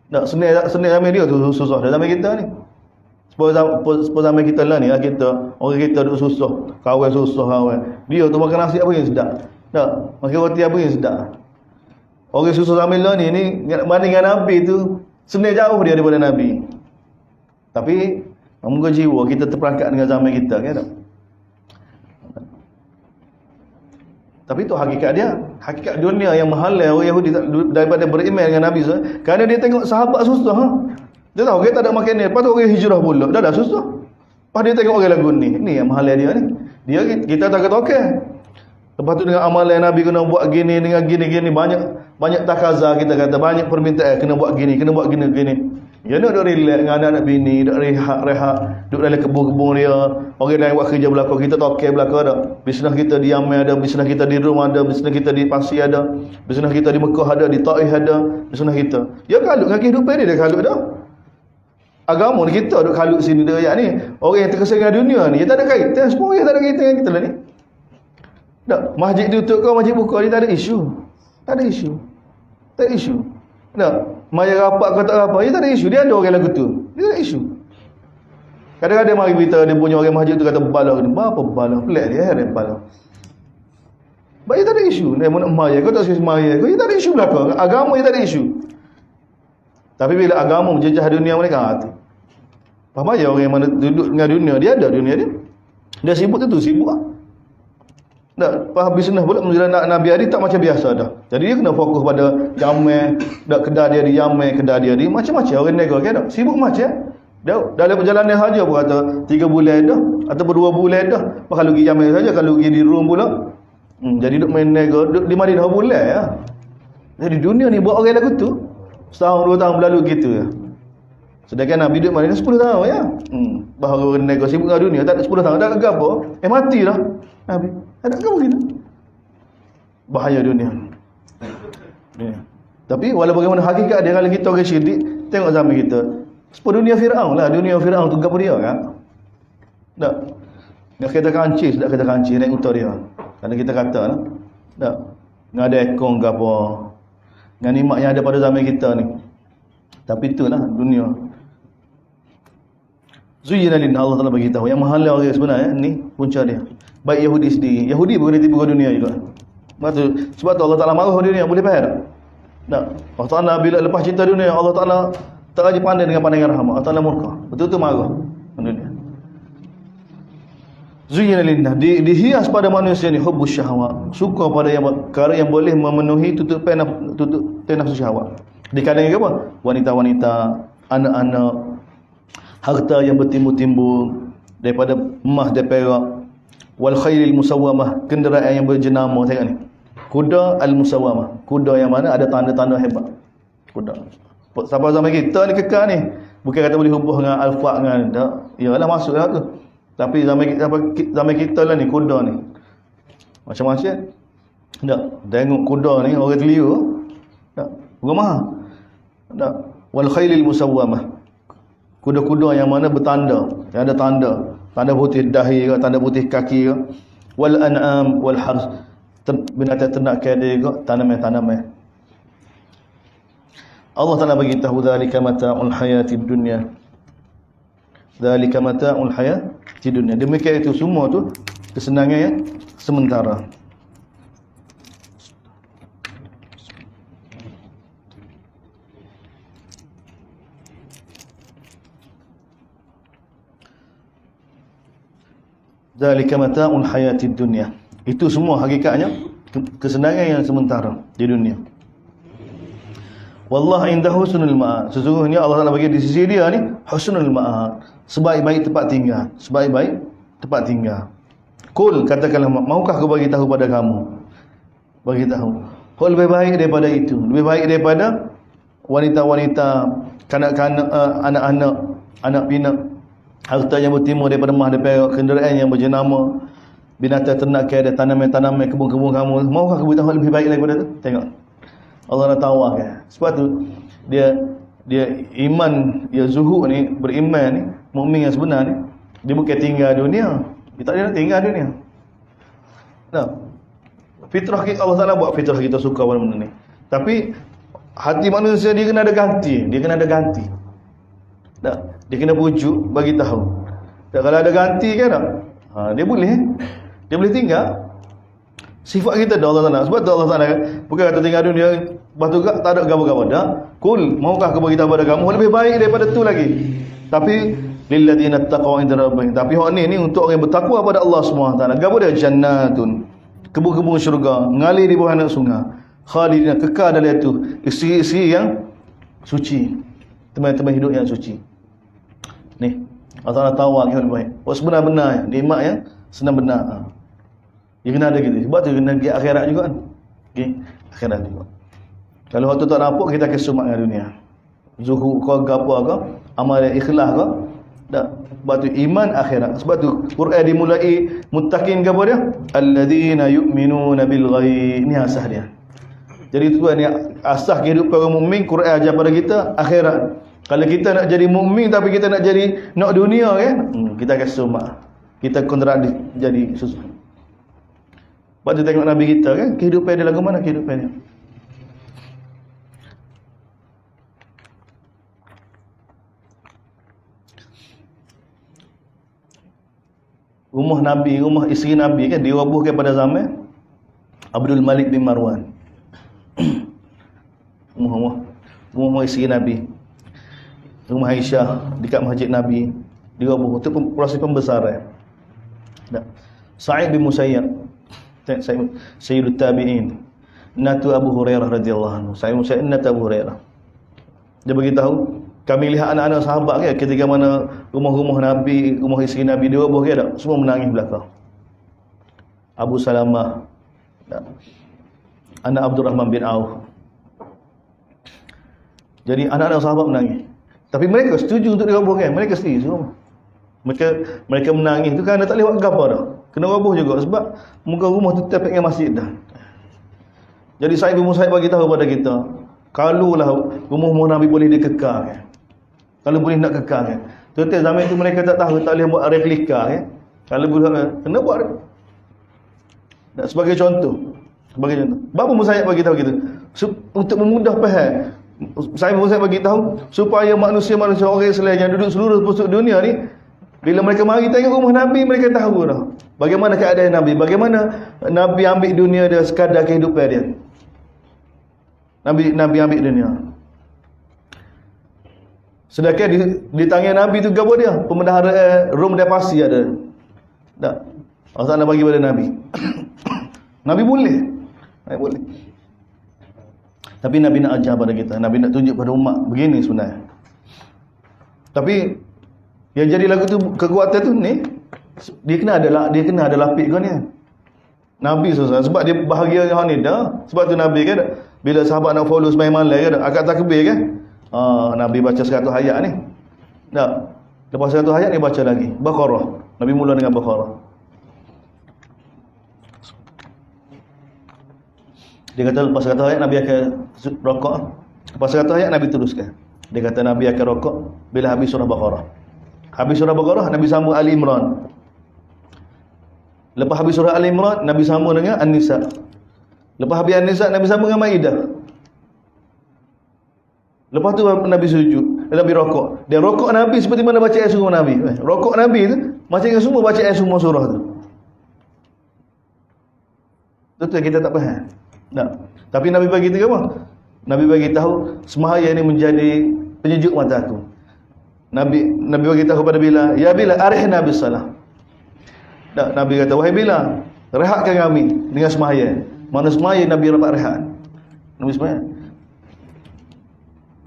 Tak senang zaman dia tu susah dalam zaman kita ni. Sebab zaman kita lah ni, kita orang kita duduk susah, kawan susah kawan. Dia tu makan nasi apa yang sedap. Tak, makan roti apa yang sedap. Orang susah zaman lah ni banding dengan Nabi tu senang jauh dia daripada Nabi. Tapi mungkin jiwa kita terperangkap dengan zaman kita kan tak? Tapi itu hakikat dia, hakikat dunia yang menghalau orang Yahudi daripada beriman dengan Nabi kerana dia tengok sahabat susah. Dia tahu kita tak ada makan ni, lepas tu orang hijrah pula, dah susah. Lepas dia tengok orang lagu ni yang menghalau dia ni. Kita tak kata okey. Lepas tu dengan amalan Nabi kena buat gini dengan gini banyak takazah, kita kata banyak permintaan kena buat gini. Ya nak duk relax dengan anak-anak bini, duk rehat, duk dalam kebun-kebun dia. Orang lain buat kerja belakang, kita tak okey belakang ada. Bisnes kita di Yaman ada, bisnes kita di Rom ada, bisnes kita di Pasir ada, bisnes kita di Mekah ada, di Taif ada, bisnes kita. Ya kalut dengan kehidupan dia kalut dah. Agama kita duk kalut sini dia ayat ni. Orang yang terkesan dengan dunia ni, dia tak ada kaitan, semua orang tak ada kaitan dengan kita lah ni. Tak, masjid tutup kau, masjid buka, dia tak ada isu. Tak ada isu. Tak, maya rapat kau tak rapat, dia tak ada isu. Dia ada orang lagu tu. Dia tak ada isu. Kadang-kadang mari berita dia punya orang masjid tu kata bala ni. Apa bala? Pelik dia ada bala. Baik tak ada isu. Dia nak maya, kau tak semaya, kau dia tak ada isu belakang. Agama dia tak ada isu. Tapi bila agama menjejah dunia mereka hati. Faham aja orang yang mana duduk dengan dunia, dia ada dunia dia. Dia sibuk tu sibuk lah. Tak, faham bisnes pula menjelang Nabi hari tak macam biasa dah. Jadi dia kena fokus pada Yaman, dak kedai dia di Yaman, kedai dia di macam-macam orang negara kan tak? Sibuk macam. Dah dalam perjalanan saja pun kata 3 bulan dah ataupun 2 bulan dah. Kalau pergi Yaman saja, kalau pergi di Rom pula. Jadi duk main negara, duk di Madinah bulan ya. Jadi dunia ni buat orang lagu tu. Setahun 2 tahun berlalu gitu ya. Sedangkan Nabi duduk Madinah 10 tahun ya. Bahawa orang negara sibuk dengan dunia tak ada 10 tahun dah ke apa? Mati dah Nabi. Ada ke begitu? Bahaya dunia. Tapi walau bagaimana hakikat dia, kalau kita orang syirik, tengok zaman kita. Sebab dunia Fir'aun lah. Dunia Fir'aun tu gapo dia kan? Tak. Dia kata kancing, sudah kata kancing naik utara dia. Karena kita kata lah. Tak. Ngada ekong ke apa. Dengan nikmat yang ada pada zaman kita ni. Tapi itulah dunia. Zuyyina lin, Allah Taala bagi tahu yang mahala dia sebenarnya ni punca dia. Baik Yahudi sendiri. Yahudi pun kena tipu ke dunia juga. Sebab tu Allah Taala marah dunia, boleh faham tak? Tak. Allah Taala bila lepas cinta dunia, Allah Taala tak lagi pandai dengan pandangan rahmat. Allah Taala murka. Betul-betul marah dunia. Zuyyina lin, dihias pada manusia ni hubbus syahwat. Suka pada yang perkara yang boleh memenuhi tutup nafsu syahwat. Dikadang apa? Wanita-wanita, anak-anak, harta yang bertimbul-timbul daripada emas dan perak, wal khailil musawwamah, kenderaan yang berjenama. Tengok ni, kuda al musawwamah, kuda yang mana ada tanda-tanda hebat. Kuda sampai zaman kita ni kekal ni, bukan kata boleh hubung dengan alfa dengan tak, iyalah masuklah tu. Tapi zaman kita lah ni, kuda ni macam-macam. Tak, tengok kuda ni orang terliur. Tak, bukan mahal. Tak, wal khailil musawwamah, kuda-kuda yang mana bertanda, yang ada tanda putih dahi ke, tanda putih kaki ke. Wal an'am wal hars, binatang ternak kede ke, tanaman-tanaman. Allah Taala bagi tahu zalika mata'ul hayatid dunya. Zalika mata'ul hayatid dunya. Demikian itu semua tu kesenangan yang sementara. Zalika mata'ul hayatid dunya. Itu semua hakikatnya kesenangan yang sementara di dunia. Wallahu indahu husnul ma'ad. Sesungguhnya Allah Taala bagi di sisi dia ni husnul ma'ad, sebaik-baik tempat tinggal, sebaik-baik tempat tinggal. Qul, katakanlah, maukah aku bagi tahu pada kamu? Bagi tahu. Lebih baik daripada itu, lebih baik daripada wanita-wanita, kanak-kanak, anak-anak, anak pinak, harta yang bertimbul daripada emas dan perak, kenderaan yang berjenama, binatang ternak kaya, tanaman-tanaman, kebun-kebun kamu. Maukah aku beritahu lebih baik daripada itu? Tengok, Allah nak tawarkan. Sebab tu dia iman, dia zuhud ni, beriman ni, mukmin yang sebenar ni, dia bukan tinggal dunia. Dia tak ada nak tinggal dunia. Tak. Fitrah kita, Allah Taala buat fitrah kita suka pada benda ni. Tapi hati manusia dia kena ada ganti, dia kena ada ganti. Tak. Dia kena pujuk bagi tahu. Tak, kalau ada ganti kan tak? Dia boleh tinggal. Sifat kita dah Allah Taala. Sebab tu Allah Taala bukan kata tinggal dunia, lepas tu tak ada gapo-gapo dah. Kul, maukah aku bagi tahu pada kamu lebih baik daripada tu lagi. Tapi lil ladzina taqaw inda rabbihim. Tapi hak ni untuk orang yang bertakwa pada Allah Subhanahu wa taala. Gapo dia? Jannatun, kebun-kebun syurga, mengalir di bawah anak sungai. Khalidina, kekal dalam itu. Isi-isi yang suci. Teman-teman hidup yang suci. Ni, Allah Taala tawar yang lebih baik. Sebenar-benar nikmat yang sebenar-benar. Dia kena ada gitu. Sebab tu kena pergi akhirat juga kan. Okay? Akhirat juga. Kalau waktu tak nampak, kita akan sumat dengan dunia. Zuhud ke apa ke, amal yang ikhlas ke. Tak. Sebab tu iman akhirat. Sebab tu Quran dimulai muttaqin ke apa dia? Alladzina yu'minuna bil ghaib. Ini asas dia. Jadi tu ni asas kehidupan orang mukmin. Quran ajar pada kita akhirat. Kalau kita nak jadi mukmin tapi kita nak jadi nak dunia kan, kita akan sumat. Kita kontrak jadi susah. Sebab tu tengok Nabi kita kan, kehidupan dia lagu mana kehidupan dia. Rumah Nabi, rumah isteri Nabi kan dirobohkan pada zaman Abdul Malik bin Marwan. Rumah isteri Nabi, rumah Aisyah dekat Masjid Nabi diroboh. Itu proses pembesaran. Sa'id bin Musayyab, Sayyidut Tabi'in, natu Abu Hurairah radhiyallahu anhu. Sa'id bin Musayyab natu Abu Hurairah. Dia beritahu, kami lihat anak-anak sahabat kan, ketika mana rumah-rumah Nabi, rumah isteri Nabi diroboh kan, tak? Semua menangis belakang. Abu Salamah, tak? Anak Abdurrahman bin Auf. Jadi anak-anak sahabat menangis. Tapi mereka setuju untuk dirobohkan. Mereka setuju semua. Mereka menangis tu kerana tak lewat apa dah. Kena roboh juga sebab muka rumah tu tepat dengan masjid dah. Jadi Sa'id bin Musayyab bagi tahu kepada kita, kalaulah rumah-rumah Nabi boleh dikekalkan, Kalau boleh nak kekal kan. Betul zaman itu mereka tak tahu, tak boleh buat replika kan. Kalau boleh kena buat. Tak, sebagai contoh. Bapa Musayyib bagi tahu gitu. Untuk memudah faham. Saya bagi tahu supaya manusia-manusia orang Islam yang duduk seluruh pelosok dunia ni, bila mereka mari tengok rumah Nabi, mereka tahu dah bagaimana keadaan Nabi, bagaimana Nabi ambil dunia dia sekadar kehidupan dia. Nabi ambil dunia. Sedangkan di tangan Nabi tu gapo dia? Pembendaharaan Rom dan Parsi ada. Tak. Allah Taala bagi pada Nabi. Nabi boleh. Tapi Nabi nak ajar pada kita, Nabi nak tunjuk pada umat begini sebenarnya. Tapi yang jadi lagu tu kekuatan tu ni, dia kena ada lapik kau ni. Nabi susah sebab dia bahagia dengan ni dah. Sebab tu Nabi kan bila sahabat nak follow sembahyang malam kan, akad takbir kan. Nabi baca 100 ayat ni. Tak. Lepas 100 ayat ni baca lagi Baqarah. Nabi mula dengan Baqarah. Dia kata lepas 100 ayat Nabi akan rokok. Lepas 100 ayat Nabi teruskan. Dia kata Nabi akan rokok bila habis surah Baqarah. Habis surah Baqarah Nabi sambung Ali Imran. Lepas habis surah Ali Imran Nabi sambung dengan An-Nisa. Lepas habis An-Nisa Nabi sambung dengan Maidah. Lepas tu Nabi sujud, Nabi rokok. Dan rokok Nabi seperti mana bacaan semua Nabi. Rokok Nabi tu macam yang semua bacaan semua surah tu. Betul kita tak faham. Tak. Tapi Nabi bagi tahu apa? Nabi bagi tahu sembahyang ini menjadi penyejuk mata aku. Nabi bagi tahu kepada Bilal, ya Bilal arihna bis salah. Tak, Nabi kata wahai Bilal, rehatkan kami dengan sembahyang. Mana sembahyang Nabi dapat rehat. Nabi sembahyang.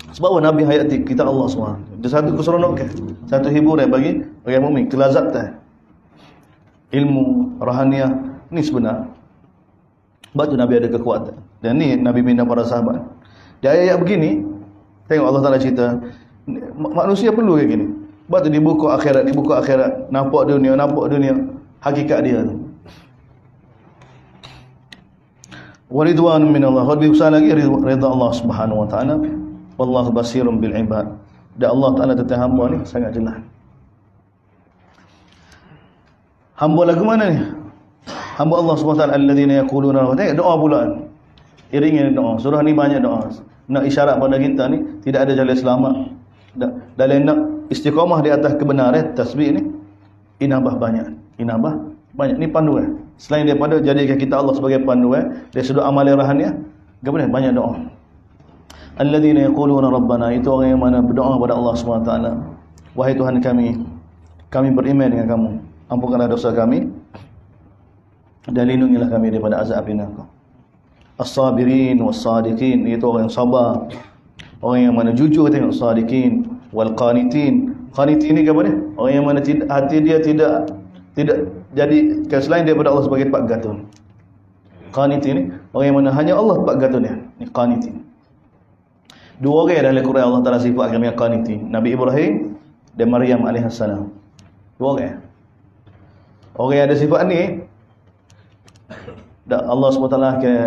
Sebab Nabi hayati kita Allah SWT. Itu satu keseronokan, satu hiburan bagi orang mukmin, kelazatan. Ilmu rohaniah ni sebenar. Sebab tu Nabi ada kekuatan. Dan ni Nabi bina para sahabat. Di ayat-ayat begini, tengok Allah Ta'ala cerita, manusia perlu kayak gini. Sebab tu dibuka akhirat, nampak dunia, hakikat dia tu. Waridwan minallah, lebih besar lagi rida Allah Subhanahu wa taala. Wallahu basirun bil ibad. Dan Allah Ta'ala tentang hamba ni sangat jelas. Hamba lagu mana ni? Hamba Allah SWT alladzina yaquluna, tengok doa pula. Iringi doa. Surah ni banyak doa. Nak isyarat pada kita ni tidak ada jalan selamat. Dalam nak istiqamah di atas kebenaran, tasbih ni inabah banyak. Ni panduan. Selain daripada jadikan kita Allah sebagai panduan dari sudut amalan rohaniah, kemudian banyak doa. Alladzina yaquluna rabbana, itu orang yang mana berdoa kepada Allah SWT. Wahai Tuhan kami beriman dengan kamu. Ampunkanlah dosa kami dan lindungilah kami daripada azab neraka. As-sabirin was-sadiqin, itu orang yang sabar, orang yang mana jujur. Tengok sadiqin wal qanitin. Qanitin ni apa dia? Orang yang mana hati dia tidak jadi selain daripada Allah sebagai tempat gantung. Qanitin ni orang yang mana hanya Allah tempat gantung dia. Ni qanitin. Dua orang dalam Quran Allah Taala sifat kami qanitin, Nabi Ibrahim dan Maryam alaihissalam. Dua orang. Orang yang ada sifat ni, Allah SWT akan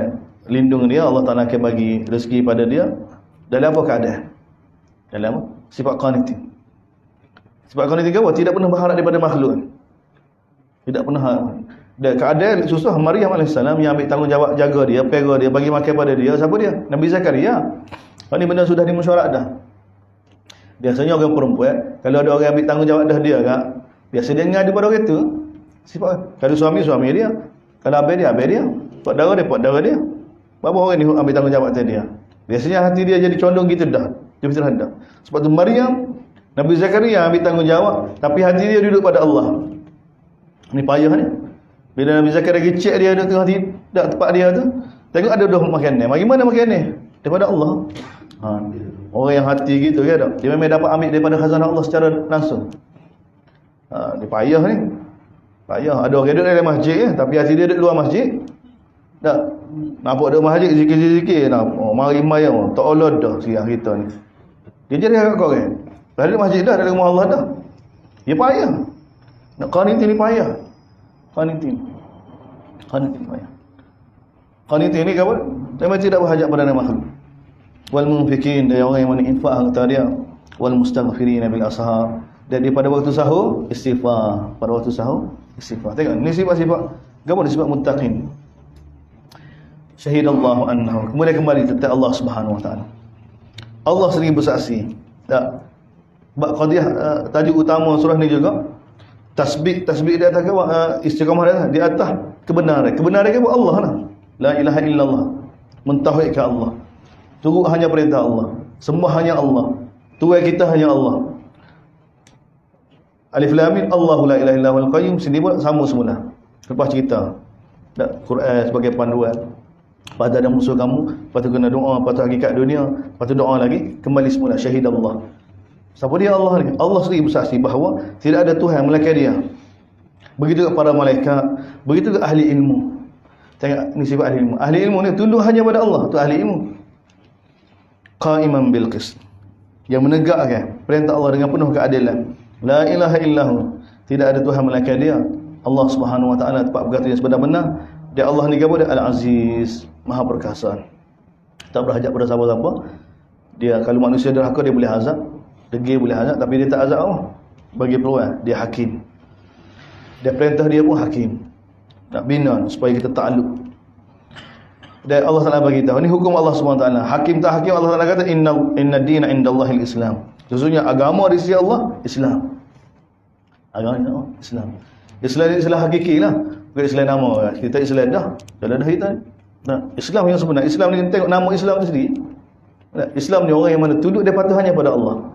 lindung dia, Allah Ta'ala akan bagi rezeki pada dia dalam apa keadaan? Dalam sifat qanitin. Sifat qanitin apa? Tidak pernah berharap daripada makhluk. Tidak pernah harap. Dan keadaan susah Maryam AS yang ambil tanggungjawab jaga dia, pera dia, bagi makan pada dia. Siapa dia? Nabi Zakaria. Ini benda sudah dimusyarat dah. Biasanya orang perempuan, kalau ada orang ambil tanggungjawab dah dia kak, biasa dia ngadu pada orang tu. Sifat. Kalau suami dia, kalau abang dia, pak dara dia. Berapa orang ni ambil tanggungjawab atas dia? Biasanya hati dia jadi condong gitu dah. Dia mesti hendak. Sebab tu Maryam, Nabi Zakaria ambil tanggungjawab, tapi hati dia duduk pada Allah. Ni payah ni. Bila Nabi Zakaria kecek dia ada tengah tidak tempat dia tu, tengok ada dah makan ni. Bagi mana makan ni? Daripada Allah. Orang yang hati gitu kan tak? Dia memang dapat ambil daripada khazanah Allah secara langsung. Dia payah ni. Payah. Ada orang duduk dalam masjid tapi hati dia duduk luar masjid. Tak. Nampak duduk masjid zikir-zikir nak. Mari mayang. Tak Allah dah siang kita ni. Dia jadi agak korang. Dah duduk masjid dah, dalam rumah Allah dah. Dia payah. Nak qanitin ni payah. Qanitin payah. Qanitin ni apa? Memang tidak berhajat pada makhluk. Wal munfikin, dia orang yang mana infak harta dia wal mustaghfirina bil ashar. Dan pada waktu sahur istighfar. Pada waktu sahur istighfar. Tengok ni sifat-sifat gapo disebut muttaqin. Syahidallahu annahu. Kemudian kembali tentang Allah Subhanahu wa taala. Allah sendiri bersaksi. Tak. Qadiyah tajuk utama surah ni juga tasbih di atas istiqamah di atas kebenaran. Kebenaran ke Allah lah. La ilaha illallah. Mentauhidkan Allah. Turut hanya perintah Allah. Sembah hanya Allah. Tuhan kita hanya Allah. Alif Lam Mim, Allahu la ilaha illa huwal qayyum, sini pun sama semula. Lepas cerita Quran sebagai panduan. Lepas ada musuh kamu, lepas tu kena doa, lepas tu hakikat dunia, lepas tu doa lagi, kembali semula syahid Allah. Siapa dia Allah ni? Allah sendiri bersaksi bahawa tidak ada Tuhan melainkan dia. Begitu juga para malaikat, begitu juga ahli ilmu. Tengok ni sifat ahli ilmu. Ahli ilmu ni tunduk hanya pada Allah, tu ahli ilmu. Qa'iman bil qist. Yang menegakkan perintah Allah dengan penuh keadilan. La ilaha illahu, tidak ada Tuhan melainkan dia. Allah Subhanahu wa taala tempat berkata yang sebenar-benar. Dia Allah ni apa dia? Al-Aziz, Maha Perkasa. Tak berhajat pada siapa-siapa. Dia kalau manusia derhaka dia boleh azab, degil boleh azab, tapi dia tak azab Allah. Bagi peluang, dia hakim. Dia perintah dia pun hakim. Nak bina supaya kita takluk. Dan Allah Taala bagi tahu, ini hukum Allah Subhanahu wa taala. Hakim tak hakim, Allah Taala kata inna dina indallahil Islam. Sesungguhnya agama di sisi Allah Islam. Agama Islam. Islam ni Islam hakiki lah. Bukan Islam nama. Kita Islam dah. Dah kita. Nah, Islam yang sebenar. Islam ni tengok nama Islam ni sendiri. Nah, Islam ni orang yang mana tunduk dia patuh hanya pada Allah.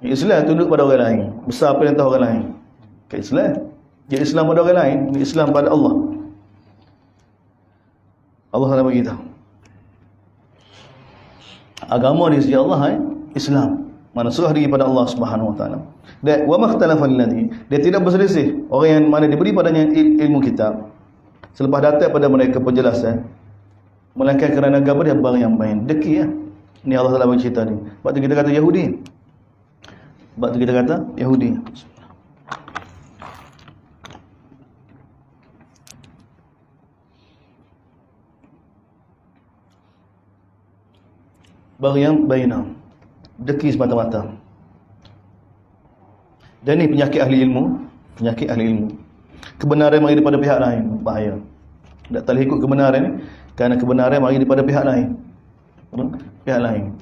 Islam tunduk pada orang lain. Besar perintah orang lain. Ke Islam. Dia Islam pada orang lain. Ini Islam pada Allah. Allah Taala bagi tahu. Agama di sisi Allah Islam. Mana serah diri pada Allah Subhanahu wa taala. Dan wa makhtalafa alladhi, dia tidak berselisih orang yang mana diberi padanya ilmu kitab selepas datang pada mereka penjelasan melainkan kerana agama dia barang yang baik. Deki ya. Ni Allah Taala bercerita ni. Sebab tu kita kata Yahudi. Sebab tu kita kata Yahudi. Barang yang bainah. Deki semata-mata. Dan ni penyakit ahli ilmu. Penyakit ahli ilmu. Kebenaran mari daripada pihak lain. Bahaya. Tak boleh ikut kebenaran ni. Kerana kebenaran mari daripada pihak lain. Pihak lain.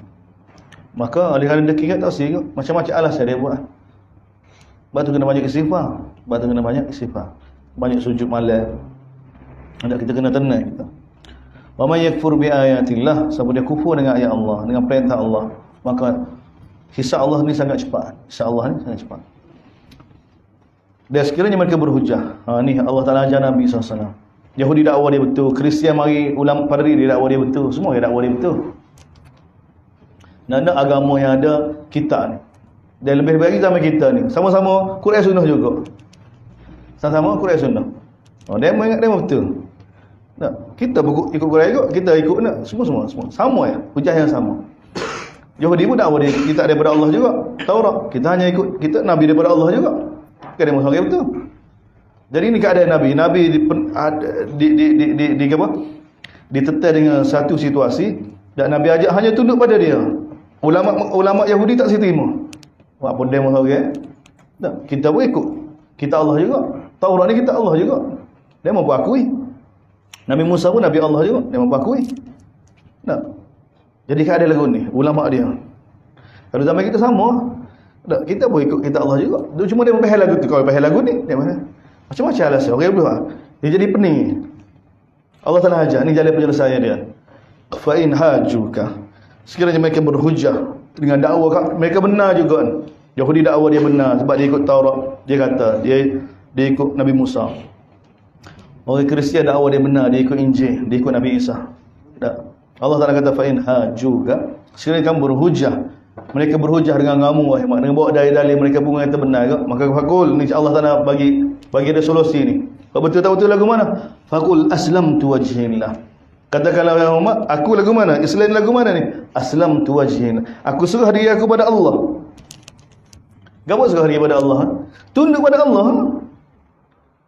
Maka alih-alih deki kat tak sih. Macam-macam alasan dia buat. Sebab tu kena banyak istighfar. Sebab tu kena banyak istighfar. Banyak sujud malam. Hendak kita kena tenang kita. Wa may yakfur bi ayatillah. Siapa dia kufur dengan ayat Allah, dengan perintah Allah, maka hisab Allah ni sangat cepat. Hisab Allah ni sangat cepat. Dan sekiranya mereka berhujah. Ni Allah Taala ajar Nabi SAW. Yahudi dakwah dia betul, Kristian mari ulama padri dia dakwah dia betul, semua dia dakwah dia betul. Nanda agama yang ada kita ni. Dan lebih baik zaman kita ni. Sama-sama Quran Sunnah juga. Sama-sama Quran Sunnah. Dia ingat dia betul. Nah, kita ikut Quran juga, kita ikut nak semua sama ya, hujah yang sama. Yahudi pun dakwah dia kita daripada Allah juga. Taurat kita hanya ikut, kita nabi daripada Allah juga. Kan dia maksudnya betul. Jadi ini keadaan nabi di apa? Ditetai dengan satu situasi dan nabi ajak hanya tunduk pada dia. Ulama Yahudi tak terima. Apa dia maksudnya? Tak, kita pun ikut. Kita Allah juga. Taurat ni kita Allah juga. Dia mampu akui. Nabi Musa pun Nabi Allah juga. Dia mampu akui. Tak. Jadi kan ada lagu ni, ulama dia. Kalau zaman kita sama, tak, kita pun ikut kita Allah juga. Cuma dia membahas lagu tu. Kalau bahas lagu ni, dia mana? Macam-macam alasan. Orang berdoa. Dia jadi pening. Allah Taala ajar. Ni jalan penyelesaian dia. Fa in hajuka. Sekiranya mereka berhujah dengan dakwah mereka benar juga. Yahudi dakwah dia benar sebab dia ikut Taurat. Dia kata dia ikut Nabi Musa. Orang Kristian dakwah dia benar, dia ikut Injil, dia ikut Nabi Isa. Tak. Allah Taala kata fa in hajuka. Sekiranya kamu berhujah, mereka berhujah dengan kamu wahai mak, dengan bawa dalil-dalil mereka pun kata benar ke? Maka fakul ni Allah Taala bagi ada solusi ni. Betul tak betul lagu mana? Fakul aslamtu wajhillah. Katakanlah wahai umat, aku lagu mana? Islam lagu mana ni? Aslamtu wajhillah. Aku serah diri aku pada Allah. Gapo serah diri pada Allah? Tunduk pada Allah.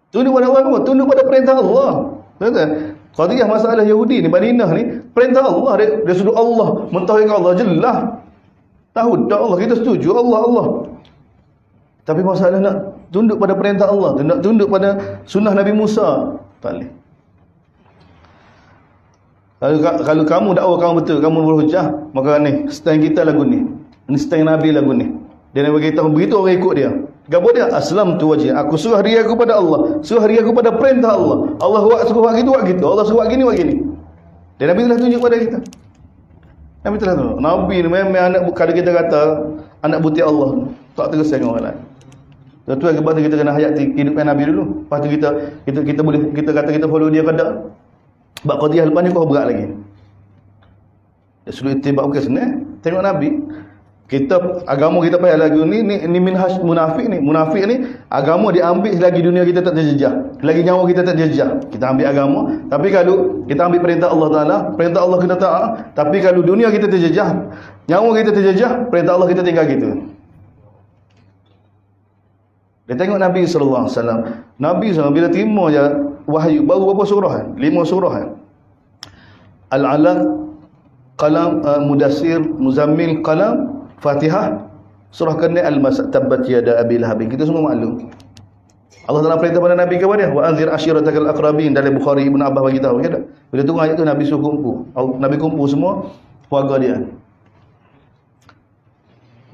Tunduk pada Allah, tunduk pada perintah Allah. Betul? Qadiyah masalah Yahudi ni, Madinah ni, perintah Allah, dia sudut Allah, mentauhidkan Allah jelas. Tahu tak Allah, kita setuju Allah. Tapi masalah nak tunduk pada perintah Allah, nak tunduk pada sunnah Nabi Musa, tak boleh. Kalau kamu dakwah kamu betul, kamu berhujah, maka ni stand kita lagu ni. Ini stand Nabi lagu ni. Dia nak beritahu begitu orang ikut dia. Gapo dia? Aslamtu wajhi. Aku serah diri aku pada Allah, serah diri aku pada perintah Allah. Allah suruh buat gitu, buat gitu. Allah suruh buat gini, buat gini. Dan Nabi telah tunjuk pada kita. Nabi telah tunjuk. Nabi ni memang anak, kalau kita kata anak butir Allah, tak terasa dengan orang lain. Tentu sebab kita kena hayati kehidupan Nabi dulu. Lepas tu kita boleh kita kata kita follow dia ke tak. Sebab qadiyah lepas ni kau berat lagi. Ya sudah itibak bukan senang. Tengok Nabi. Kita agama kita payah lagu ni minhaj munafik ni. Munafik ni agama diambil selagi dunia kita tak terjejah. Selagi nyawa kita tak terjejah. Kita ambil agama, tapi kalau kita ambil perintah Allah Taala, perintah Allah kita taat, tapi kalau dunia kita terjejah, nyawa kita terjejah, perintah Allah kita tinggal gitu. Dia tengok Nabi sallallahu alaihi wasallam. Nabi SAW bila terima je wahyu baru berapa surah? 5 surah. Al-Alaq, Qalam, Mudassir, Muzammil, Qalam, Fatihah, surah ke-6 Al-Masad, Tabbat yada Abi Lahab. Kita semua maklum. Allah Taala perintah pada Nabi kepada dia, wa anzir ashiratakal aqrabin, dalam Bukhari Ibn Abbas bagi tahu kan. Bila tunggu ayat tu Nabi suruh kumpul. Nabi kumpul semua keluarga dia.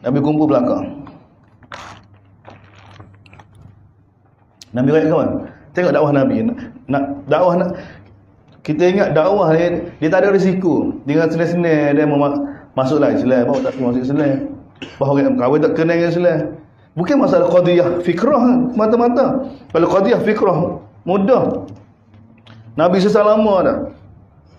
Nabi kumpul belakang. Nabi kata kawan, tengok dakwah Nabi. Kita ingat dakwah ni dia tak ada risiko. Dengan senang-senang dia masuklah Islam, bawa tak masuk Islam. Bahawa orang kahwin tak kena dengan Islam. Bukan masalah qadiyah fikrah mata-mata. Kalau qadiyah fikrah mudah. Nabi selama dah.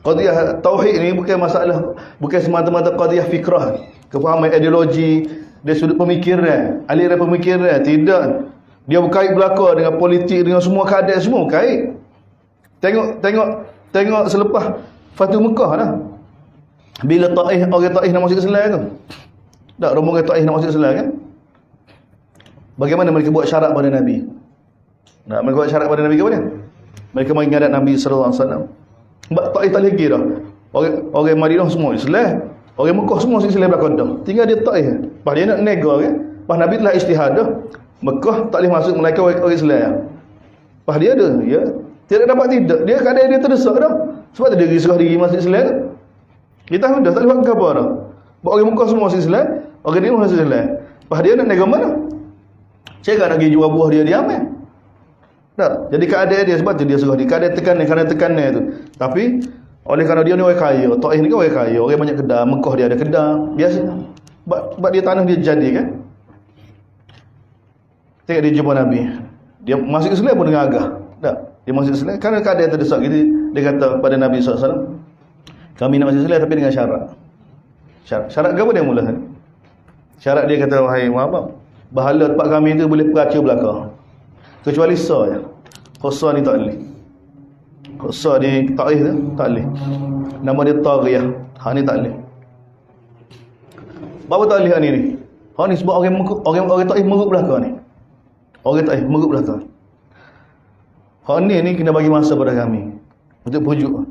Qadiyah tauhid ni bukan masalah, bukan semata-mata qadiyah fikrah, kefahaman ideologi, dari sudut pemikiran, aliran pemikiran, tidak. Dia berkait belaka dengan politik, dengan semua keadaan semua berkait. Tengok selepas Fatu Mekah dah. Bila orang Taif nak masuk Islam tu. Tak rombongan Taif nak masuk Islam kan? Bagaimana mereka buat syarat pada Nabi? Nah, mereka buat syarat pada Nabi ke mana? Mereka mengingat Nabi sallallahu alaihi wasallam. Sebab Taif tak lagi dah. Orang Madinah semua Islam. Orang Mekah semua Islam belakang dah. Tinggal dia Taif. Lepas dia nak nego kan? Lepas Nabi telah istihad dah. Mekah tak boleh masuk mereka orang Islam. Lepas dia ada, ya. Tidak dapat tidak. Dia kadang dia terdesak dah. Sebab dia risau diri masuk Islam. Kita dah tak boleh buat apa dah. Buat orang Mekah semua masuk Islam, orang dia masuk Islam. Lepas dia nak nego mana? Cakap nak pergi jual buah dia ambil. Tak. Jadi keadaan dia sebab tu dia suruh dia keadaan tekanan tu. Tapi oleh kerana dia ni orang kaya, Taif ni kan orang kaya, orang banyak kedai, Mekah dia ada kedai, biasa. Sebab dia tanah dia jadi kan. Tengok dia jumpa Nabi. Dia masuk Islam pun dengan agah. Tak. Dia masuk Islam kerana keadaan terdesak. Jadi dia kata pada Nabi SAW, kami nak masuk Islam tapi dengan syarat. Syarat ke apa dia mula? Syarat dia kata, wahai Muhammad, bahala tempat kami tu boleh peraca belakang. Kecuali Sa je. Khosa ni tak boleh. Khosa di Taif tu tak boleh. Nama dia Tariyah. Hak ni tak boleh. Berapa tak boleh hak ni? Hak ni sebab orang Taif meruk belakang ni. Orang Taif meruk belakang. Hak ni kena bagi masa pada kami untuk pujuk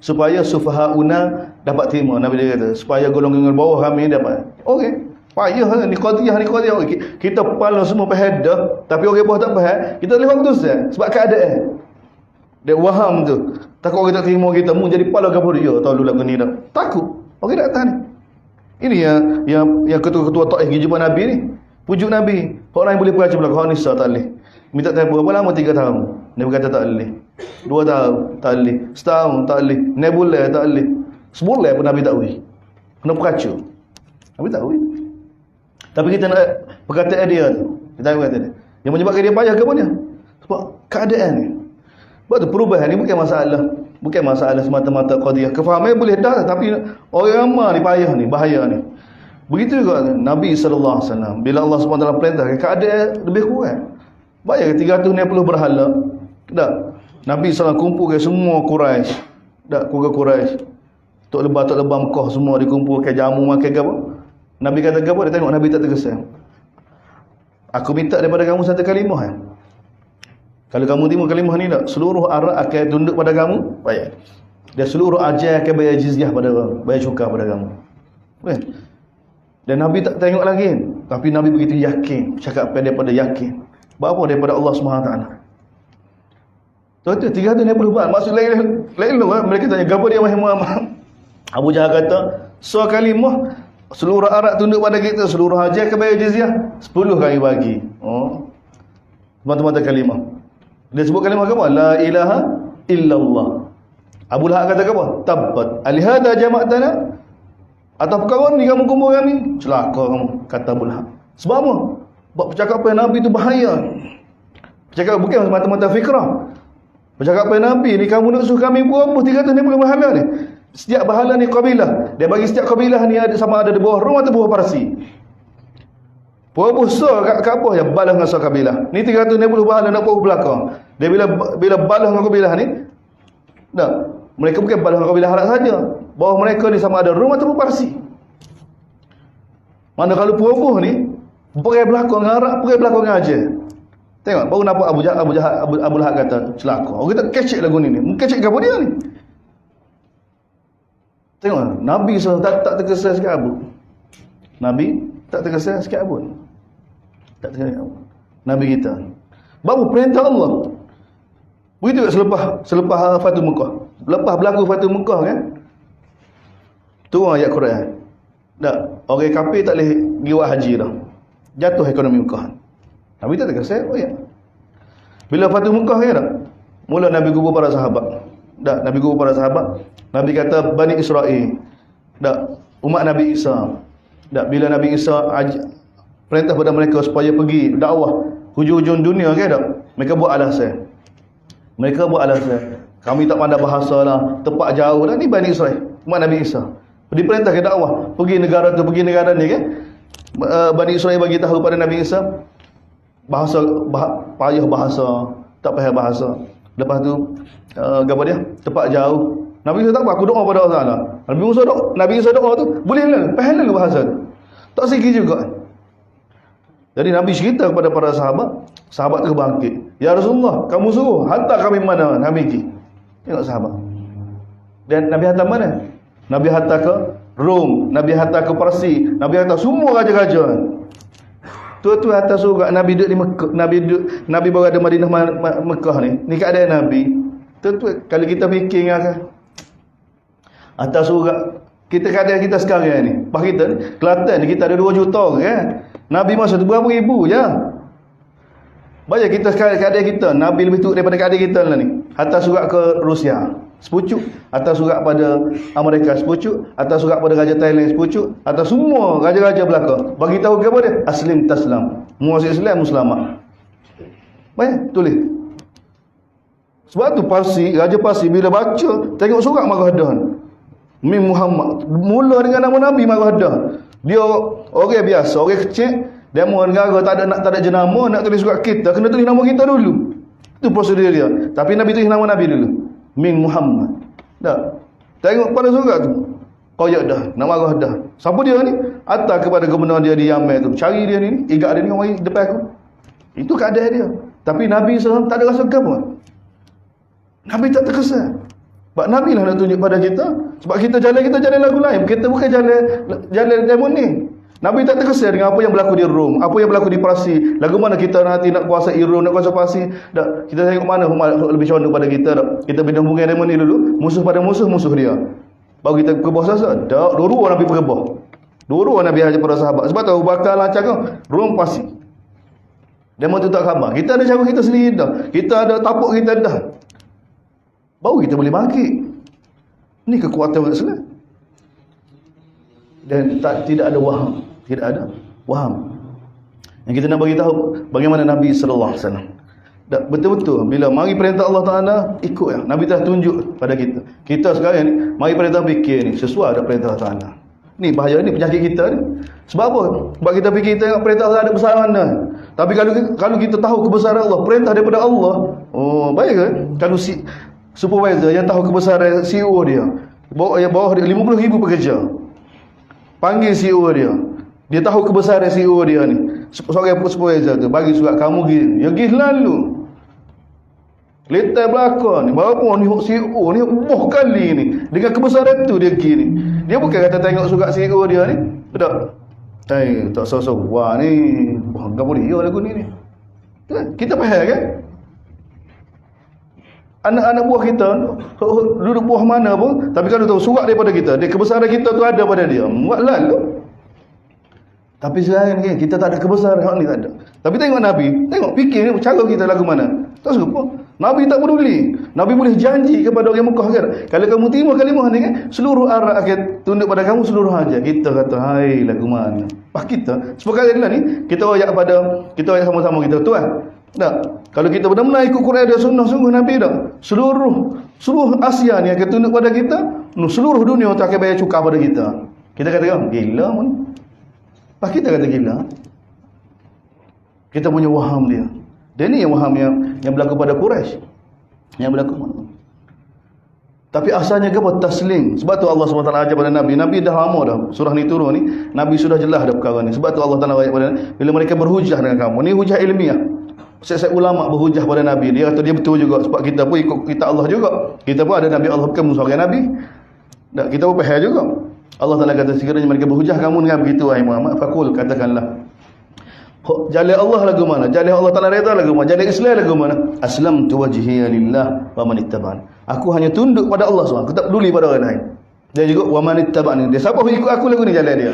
supaya sufahauna dapat terima. Nabi dia kata supaya golongan bawah kami dapat. Okey. Payah ni qadiyah. Kita pala semua faham dah, tapi orang bawah tak faham. Kita boleh buat keputusan sebab keadaan. Dia waham tu. Takut orang tak terima kita, mu jadi pala gapo dia tahu lagu ni dah. Takut. Orang tak tahan. Ini yang ketua-ketua Taif pergi jumpa Nabi ni. Pujuk Nabi. Orang lain boleh baca belakang ni tak boleh. Minta tempoh berapa lama? 3 tahun. Nabi kata tak boleh. 2 tahun tak boleh. Setahun tak boleh. 6 bulan tak boleh. Sebulan pun Nabi tak boleh. Kena perkaca. Nabi tak boleh. Tapi kita nak perkataan dia tu. Kita kata dia. Yang menyebabkan dia payah ke mana? Sebab keadaan ni. Sebab tu perubahan ni bukan masalah semata-mata qadiyah. Kefahaman boleh dah, tapi orang ramai ni payah ni, bahaya ni. Begitu juga Nabi sallallahu alaihi wasallam. Bila Allah SWT perintah, keadaan lebih kurang. Bayar 360 berhala. Tak. Nabi SAW kumpulkan semua Quraisy. Tak, keluarga Quraisy. Tok lebah Mekah semua dikumpulkan, jamu makan ke apa? Nabi kata ke apa? Dia tengok Nabi tak terkesan. Aku minta daripada kamu satu kalimah. Kalau kamu terima kalimah ni tak, seluruh Arab akan tunduk pada kamu, bayar. Dan seluruh ajar akan bayar jizyah pada kamu, bayar cukai pada kamu. Kan? Dan Nabi tak tengok lagi. Tapi Nabi begitu yakin. Cakap apa daripada yakin. Apa daripada Allah SWT. Itu 350 baht. Maksud lain mereka tanya, "Gapo dia wahai Muhammad?" Abu Jahal kata, "So kalimah seluruh Arab tunduk pada kita, seluruh haji akan bayar jizyah, 10 kali bagi." Oh. Mata-mata kalimah. Dia sebut kalimah apa? La ilaha illallah. Abu Lahab kata apa? Tabbat. Alihada jama'tana? Atas perkara ni kamu kumpul kami? Celaka kamu, kata Abu Lahab. Sebab apa? Sebab percakapan Nabi itu bahaya. Percakapan bukan semata-mata fikrah. Percakapan Nabi ni, kamu nak suruh kami buat apa? 350 bahala ni. Setiap bahala ni kabilah. Dia bagi setiap kabilah ni ada sama ada di bawah Rom atau bawah Parsi. Puabuh so kat apa ya balah dengan so kabilah. Ni 350 bahala nak puabuh belakang. Dia bila balah dengan kabilah ni, dah, mereka bukan balah dengan kabilah Arab saja. Bawah mereka ni sama ada Rom atau Parsi. Mana kalau puabuh ni pergi belakang dengan Arab, pergi belakang dengan Aceh. Tengok, baru nampak Abu Lahab kata celaka. Orang kata kecek lagu ni. Kecek ke apa dia ni? Tengok, Nabi tak terkesan sikit Abu. Nabi tak terkesan sikit Abu. Tak terkesan Abu. Nabi kita. Baru perintah Allah. Begitu selepas Fatu Mekah. Lepas berlaku Fatu Mekah kan? Turun ayat Quran. Tak, orang kafir tak boleh pergi buat haji dah. Jatuh ekonomi Mekah. Nabi tak terkesan, oh ya. Bila Fatu Mekah kan tak? Mula Nabi kubur para sahabat. Tak, Nabi kubur para sahabat. Nabi kata Bani Israel. Tak, umat Nabi Isa. Tak, bila Nabi Isa perintah pada mereka supaya pergi dakwah hujung-hujung dunia kan tak? Mereka buat alasan. Kami tak pandai bahasa lah, tempat jauh dah. Ni Bani Israel, umat Nabi Isa. Diperintah ke dakwah, pergi negara tu, pergi negara ni kan. Bani Israel bagi tahu pada Nabi Isa payah bahasa, tak payah bahasa. Lepas tu apa dia? Tempat jauh. Nabi Isa tak apa, aku doa pada Allah Taala. Nabi Isa doa tu boleh lah, faham lah bahasa tu. Tak sikit juga. Jadi Nabi cerita kepada para sahabat tu bangkit. Ya Rasulullah, kamu suruh hantar kami mana? Nabi pergi. Tengok sahabat. Dan Nabi hantar mana? Nabi hantar ke Rom, Nabi hantar ke Parsi, Nabi hantar semua raja-raja. Tu atas surga Nabi duduk di Mekah, Nabi baru ada Madinah Mekah ni. Ni keadaan Nabi. Tu kalau kita fikir kan atas surga, kita keadaan kita sekarang ni. Pas kita Kelantan ni kita ada 2 juta kan. Nabi masa tu berapa ribu je. Bayar kita sekarang keadaan kita, Nabi lebih teruk daripada keadaan kita lah ni. Atas surat ke Rusia, sepucuk. Atas surat pada Amerika, sepucuk. Atas surat pada Raja Thailand, sepucuk. Atas semua raja-raja belaka. Bagi tahu kepada dia, aslim taslam. Muasik Islam, muslimah. Baik, tulis. Sebab tu Raja Parsi bila baca, tengok surat marah dah. Min Muhammad. Mula dengan nama Nabi marah dah. Dia orang biasa, orang kecil. Demo negara tak ada jenama, nak tulis surat kita, kena tulis nama kita dulu. Itu prosedur dia. Tapi Nabi tulis nama Nabi dulu. Min Muhammad. Tak. Tengok pada surat tu. Koyak dah, nak marah dah. Siapa dia ni? Hantar kepada gubernur dia di Yaman tu. Cari dia ni, igat dia ni orang depan aku. Itu keadaan dia. Tapi Nabi SAW tak ada rasa apa. Nabi tak terkesan. Sebab Nabi lah nak tunjuk pada kita. Sebab kita jalan lagu lain. Kita bukan jalan demon ni. Nabi tak terkesan dengan apa yang berlaku di Rom, apa yang berlaku di Parsi. Lagu mana kita nanti nak kuasa Rom, nak kuasa Parsi. Tak, kita tengok mana lebih condong pada kita. Tak. Kita bina hubungan demon ni dulu. Musuh pada musuh dia. Baru kita kebah sasa. Tak, dua-dua Nabi berkebah. Dua-dua Nabi ajar para sahabat. Sebab tahu bakal lancar kau Rom Parsi. Demon tu tak khabar. Kita ada cara kita sendiri dah. Kita ada tapuk kita dah. Baru kita boleh bangkit. Ni kekuatan Islam. Dan tidak ada waham. Tidak ada waham. Yang kita nak bagi tahu bagaimana Nabi sallallahu alaihi wasallam. Betul-betul bila mari perintah Allah Taala ikut ya. Nabi telah tunjuk pada kita. Kita sekarang ni mari perintah fikir ni sesuai dengan perintah Allah Taala. Ni bahaya ni penyakit kita ni. Sebab apa? Sebab kita fikir tengok perintah Allah ada besar mana. Tapi kalau kita tahu kebesaran Allah, perintah daripada Allah, oh baik kan? Kalau supervisor yang tahu kebesaran CEO dia, bawah dia 50,000 pekerja. Panggil CEO dia. Dia tahu kebesaran CEO dia ni. Seorang supervisor tu bagi surat kamu gini. Ya gih lalu. Letak belakang ni. Berapa ni CEO ni boh kali ni. Dengan kebesaran tu dia gini. Dia bukan kata tengok surat CEO dia ni. Tak. Tak so-so. Wah ni, apa dia lagu ni. Kita faham kan? Anak-anak buah kita duduk buah mana pun, tapi kalau tahu surat daripada kita, dia kebesaran kita tu ada pada dia. Buat lalu. Tapi sekarang ni kita tak ada kebesaran, hak ni tak ada. Tapi tengok Nabi, tengok fikir ni cara kita lagu mana. Tak serupa. Nabi tak peduli. Nabi boleh janji kepada orang Mekah kan, kalau kamu terima kalimah ni kan, seluruh arah akan tunduk pada kamu seluruh haja. Kita kata, hai lagu mana. Pas kita, sebagai ni kita royak sama-sama kita tuan. Tak. Kalau kita benar-benar ikut Quran dan sunnah sungguh Nabi dah. Seluruh Asia ni akan tunduk pada kita, seluruh dunia tu akan bayar cukai pada kita. Kita kata, gila pun. Pas kita kata gila. Kita punya waham dia. Dia ni yang waham yang berlaku pada Quraisy. Yang berlaku. Tapi asalnya ke apa? Taslim. Sebab tu Allah SWT ajar pada Nabi. Nabi dah lama dah. Surah ni turun ni. Nabi sudah jelas dah perkara ni. Sebab tu Allah Ta'ala ayat pada bila mereka berhujah dengan kamu. Ni hujah ilmiah. Saya ulama berhujah pada Nabi. Dia kata dia betul juga. Sebab kita pun ikut kita Allah juga. Kita pun ada Nabi Allah bukan musuh Nabi. Tak, kita pun faham juga. Allah Ta'ala kata sekiranya mereka berhujah kamu dengan begitu wahai Muhammad, faqul, katakanlah, jalan Allah lagu mana? Jalan Allah Ta'ala redha lagu mana? Jalan Islam lagu mana? Aslamtu wajhiya lillah wa man ittaba'an. Aku hanya tunduk pada Allah SWT. Aku tak peduli pada orang lain. Dia juga wa man ittaba'an. Dia siapa ikut aku lagu ni jalan dia.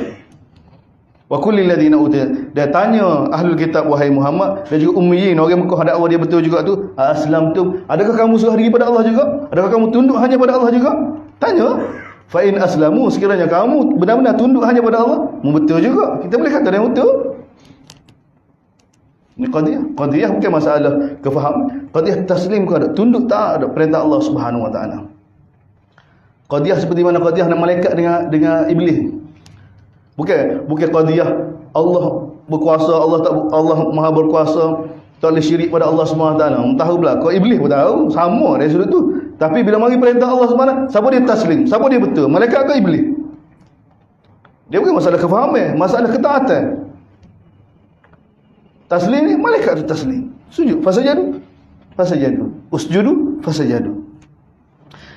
Wa kullil ladina utul. Dia tanya ahlul kitab wahai Muhammad, dan juga ummiyin orang Mekah dakwa dia betul juga tu. Aslamtum. Adakah kamu serah diri pada Allah juga? Adakah kamu tunduk hanya pada Allah juga? Tanya. Fa in aslamu, sekiranya kamu benar-benar tunduk hanya pada Allah, betul juga. Kita boleh kata dia betul. Ini qadiyah bukan masalah kefahaman. Qadiyah taslim ke ada, tunduk tak ada perintah Allah Subhanahu wa taala. Qadiyah seperti mana qadiyah malaikat dengan iblis. Bukan qadiyah Allah berkuasa, Allah Maha berkuasa, tak boleh syirik pada Allah Subhanahu wa taala. Tahu pula, kau iblis pun tahu, sama dari sudut tu. Tapi bila mari perintah Allah Subhanahu, siapa dia taslim? Siapa dia betul? Malaikat ke iblis? Dia bukan masalah kefahaman, masalah ketaatan. Taslim ni malaikat tu taslim. Sujud fasajadu. Usjudu fasajadu.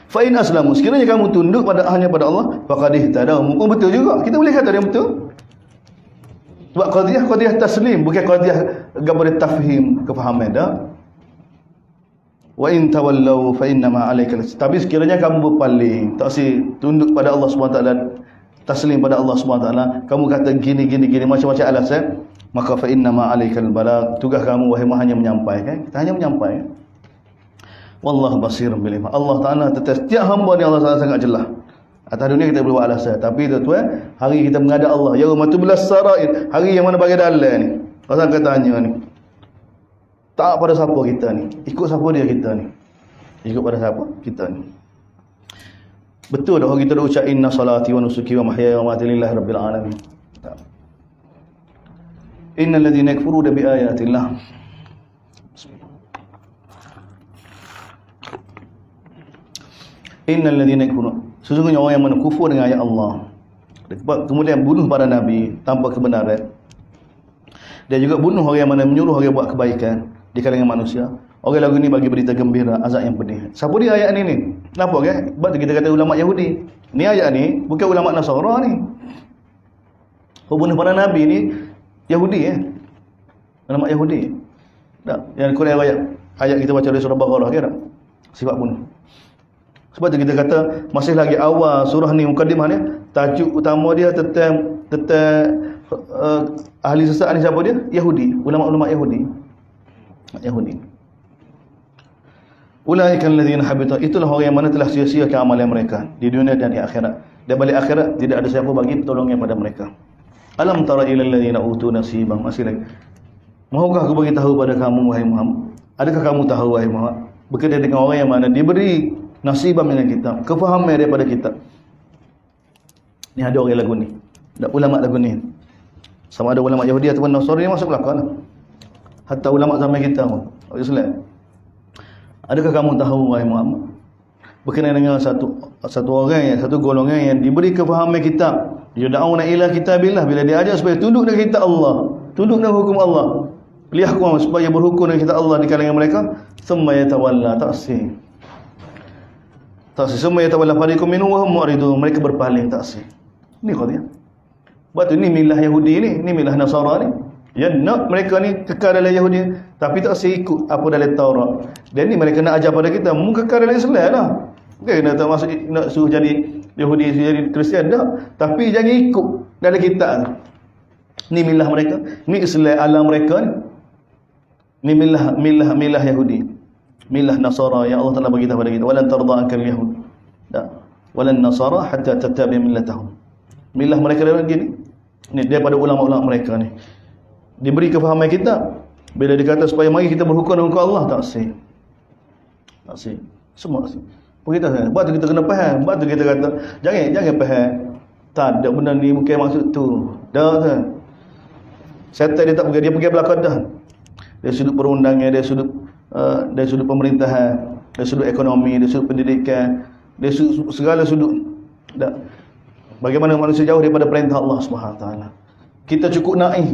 Fa in aslamu, sekiranya kamu tunduk hanya pada Allah, faqad ihtada. Betul juga. Kita boleh kata dia betul. Sebab qadiyah taslim, bukan qadiyah gambar tafhim, kefahaman dah. Wa in tawallau fa innama alaikal. Tapi sekiranya kamu berpaling, tak tunduk pada Allah SWT, taslim pada Allah SWT, kamu kata gini macam-macam alasan, maka fa innama alaikal balagh. Tugas kamu wahai hanya menyampaikan. Kita hanya menyampaikan. Wallahu basirun bil ibad. Allah Taala setiap hamba ni Allah Taala sangat jelas. Atas dunia kita boleh buat alasan, tapi tuan-tuan, hari kita menghadap Allah, yaumatu bilas sarair, hari yang mana bagi dalam ni. Orang kata tanya ni. Tak pada siapa kita ni. Ikut siapa dia kita ni. Ikut pada siapa kita ni. Betul dah kita dah ucap inna salati wa nusuki wa mahyaya wa mamati lillahi rabbil alamin. Innal ladzina yakfuruna bi ayatillah. Innal ladzina yakfuruna. Sesungguhnya orang yang kufur dengan ayat Allah, kemudian bunuh para nabi tanpa kebenaran. Dia juga bunuh orang yang mana menyuruh orang buat kebaikan di kalangan manusia. Orang lagu ni bagi berita gembira, azab yang pedih. Siapa dia ayat ni? Kenapa kan? Sebab kita kata ulama Yahudi. Ni ayat ni bukan ulama Nasara ni. Bunuh para nabi ni Yahudi ulama Yahudi. Tak, yang Quran ayat kita baca dari surah Baqarah kan? Sifat bunuh. Sebab tu kita kata masih lagi awal surah ni, mukadimah ni, tajuk utama dia tentang ahli sesat ni siapa dia? Yahudi, ulama-ulama Yahudi. Ulaikal ladzina habita, itulah orang yang mana telah sia-siakan amalan mereka di dunia dan di akhirat. Dan balik akhirat tidak ada siapa bagi pertolongan pada mereka. Alam tara ilal ladzina utu nasiban, masih lagi. Mahukah aku bagi tahu pada kamu wahai Muhammad? Adakah kamu tahu wahai Muhammad? Berkaitan dengan orang yang mana diberi nasibah dengan kita, kefahaman daripada kita. Ni ada orang lagu ni. Ada ulama lagu ni. Sama ada ulama Yahudi ataupun Nasrani masuk belakang lah. Hatta ulama zaman kita pun. Islam. Adakah kamu tahu wahai Muhammad? Berkenaan dengan satu orang yang, satu golongan yang diberi kefahaman kitab. Yud'auna ila kitabillah, bila dia ajak supaya tunduk dengan kitab Allah, tunduk dengan hukum Allah. Liyahkum, supaya berhukum dengan kitab Allah di kalangan mereka. Thumma yatawalla, taksir. Semua yatawalla fariqum minhum wa hum mu'ridun, mereka berpaling, taksir. Ini qadiyah. Sebab tu ni milah Yahudi ni milah Nasara ni. Ya, nak mereka ni kekal dalam Yahudi, tapi tak ikut apa dalam Taurat. Dan ni mereka nak ajar pada kita, mu kekal dalam Islam lah. Bukan nak tak masuk nak suruh jadi Yahudi, jadi Kristian dah, tapi jangan ikut dalam kitab. Ni milah mereka, ni Islam alam mereka ni. Ni milah Yahudi, milah Nasara yang Allah Taala bagi tahu pada kita, walan tarda'akal yahud. Dah. Walan nasara hatta tattabi' millatahum. Milah mereka dalam gini. Ni daripada ulama-ulama mereka ni. Diberi kefahaman kita bila dikata supaya mari kita berhukum dengan Allah, tak sih. Tak sih. Semua sih. Kita buat tu kita kena faham. Buat tu kita kata jangan faham. Tak ada benda ni bukan maksud tu. Dah kan. Syaitan dia tak pergi, dia pergi belakang dah. Dari sudut perundangan, dari sudut pemerintahan, dari sudut ekonomi, dari sudut pendidikan, dari sudut, segala sudut. Dah. Bagaimana manusia jauh daripada perintah Allah Subhanahu Wa Taala. Kita cukup naif.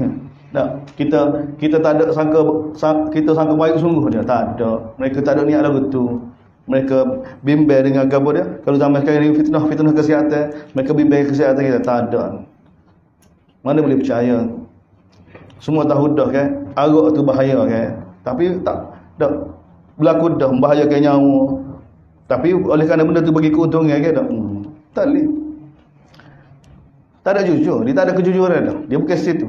Tak, kita tak ada sangka baik sungguh dia. Tak ada. Mereka tak ada niat lagu tu. Mereka bimbang dengan agama dia. Kalau zaman sekarang ni fitnah kesihatan, mereka bimbang kesihatan kita. Tak ada. Mana boleh percaya? Semua tahu dah kan, arak tu bahaya kan. Tapi tak berlaku dah membahayakan nyawa. Tapi oleh kerana benda tu bagi keuntungan kan tak. Tak boleh. Tak ada jujur, dia tak ada kejujuran dah. Dia bukan situ.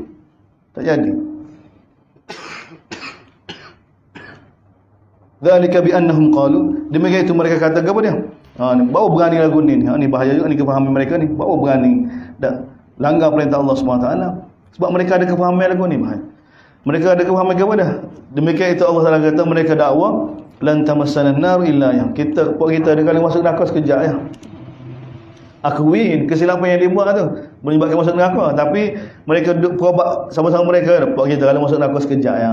Tak jadi. Dzalika bi annahum qalu, demikian itu mereka kata apa dia? Bawa berani lagu ni. Ni bahaya juga ni kefahaman mereka ni. Bawa berani dak langgar perintah Allah Subhanahu Wa Taala. Sebab mereka ada kefahaman lagu ni bahaya. Mereka ada kefahaman apa dah? Demikian itu Allah Taala kata mereka dakwa lan tamassana an-nar illa yang kita ada kali masuk neraka sekejap ya. Akuin kesilapan yang dia buat tu menyebabkan masuk neraka, tapi mereka duduk berobat sama-sama mereka dapat kita kalau masuk neraka sekejap ya.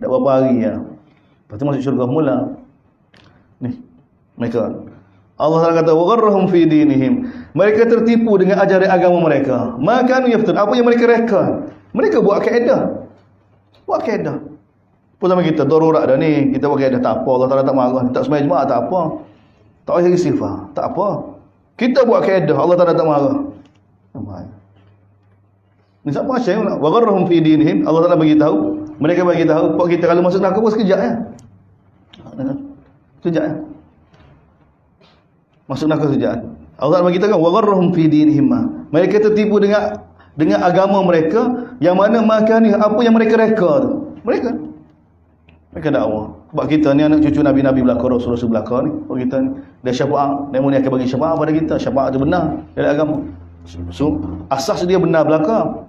Tak berapa hari ya. Lepas tu masuk syurga mula. Ni mereka. Allah Taala kata wa gharrahum fi dinihim. Mereka tertipu dengan ajaran agama mereka. Maka yaftun, apa yang mereka reka? Mereka buat kaedah. Buat kaedah. Pun sama kita darurat dah ni, kita buat kaedah tak apa, Allah Taala tak marah. Tak sembahyang Jumaat tak apa. Tak payah istighfar, tak apa. Kita buat kaedah, Allah Taala tak marah. Ni siapa macam ni? Wa gharrahum fi dinihim. Allah Taala bagi tahu, mereka bagi tahu pak kita kalau masuk neraka pun sekejap ya. Sekejap ya. Masuk neraka sekejap. Allah Taala bagi tahu kan wa gharrahum fi dinihim. Mereka tertipu dengan agama mereka yang mana makan ni apa yang mereka reka tu. Mereka dakwah. Sebab kita ni anak cucu Nabi-Nabi belakang, Rasul-Rasul belakang ni. Sebab kita ni dia syafaat, dia akan bagi syafaat pada kita. Syafaat tu benar dalam agama. So, asas dia benar belakang.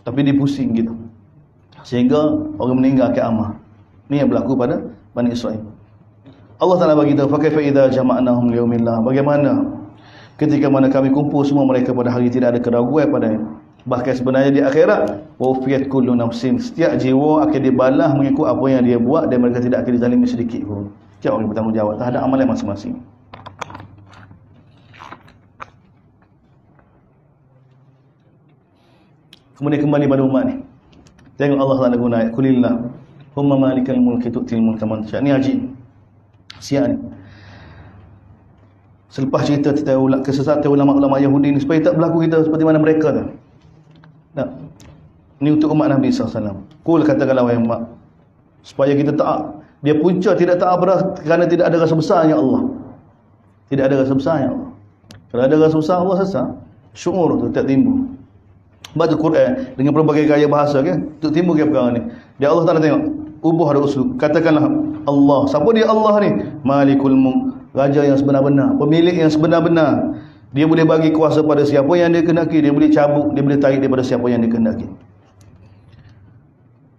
Tapi dia pusing gitu. Sehingga orang meninggal kiamat. Ni yang berlaku pada Bani Israel. Allah Taala bagi tahu fa kaifa idza jama'nahum liyaumillah. Bagaimana ketika mana kami kumpul semua mereka pada hari tidak ada keraguan padanya. Bahkan sebenarnya di akhirat wafiyat kullu nafsin, setiap jiwa akan dibalas mengikut apa yang dia buat dan mereka tidak akan dizalimi sedikit pun. Setiap orang bertanggungjawab terhadap amalan masing-masing. Kemudian kembali pada umat ni. Tengok Allah Taala guna ayat kulillah humma malikal mulki tu'til mulka man tasha. Ni haji. Siap ni. Selepas cerita kesesatan ulama-ulama Yahudi ni supaya tak berlaku kita seperti mana mereka tu. Tak. Ini untuk umat Nabi SAW. Kul katakanlah wahai umat, supaya kita taat. Dia punca tidak taat kerana tidak ada rasa besarnya Allah. Tidak ada rasa besarnya Allah. Kalau ada rasa besar Allah sesat, syuur tu tak timbul. Baca Quran dengan pelbagai gaya bahasa kan, untuk timbul ke perkara ni. Dia Allah Taala tengok, ubah ada uslub. Katakanlah Allah. Siapa dia Allah ni? Malikul Mulk, raja yang sebenar-benar, pemilik yang sebenar-benar. Dia boleh bagi kuasa pada siapa yang dia kehendaki, dia boleh cabut, dia boleh tarik daripada siapa yang dia kehendaki.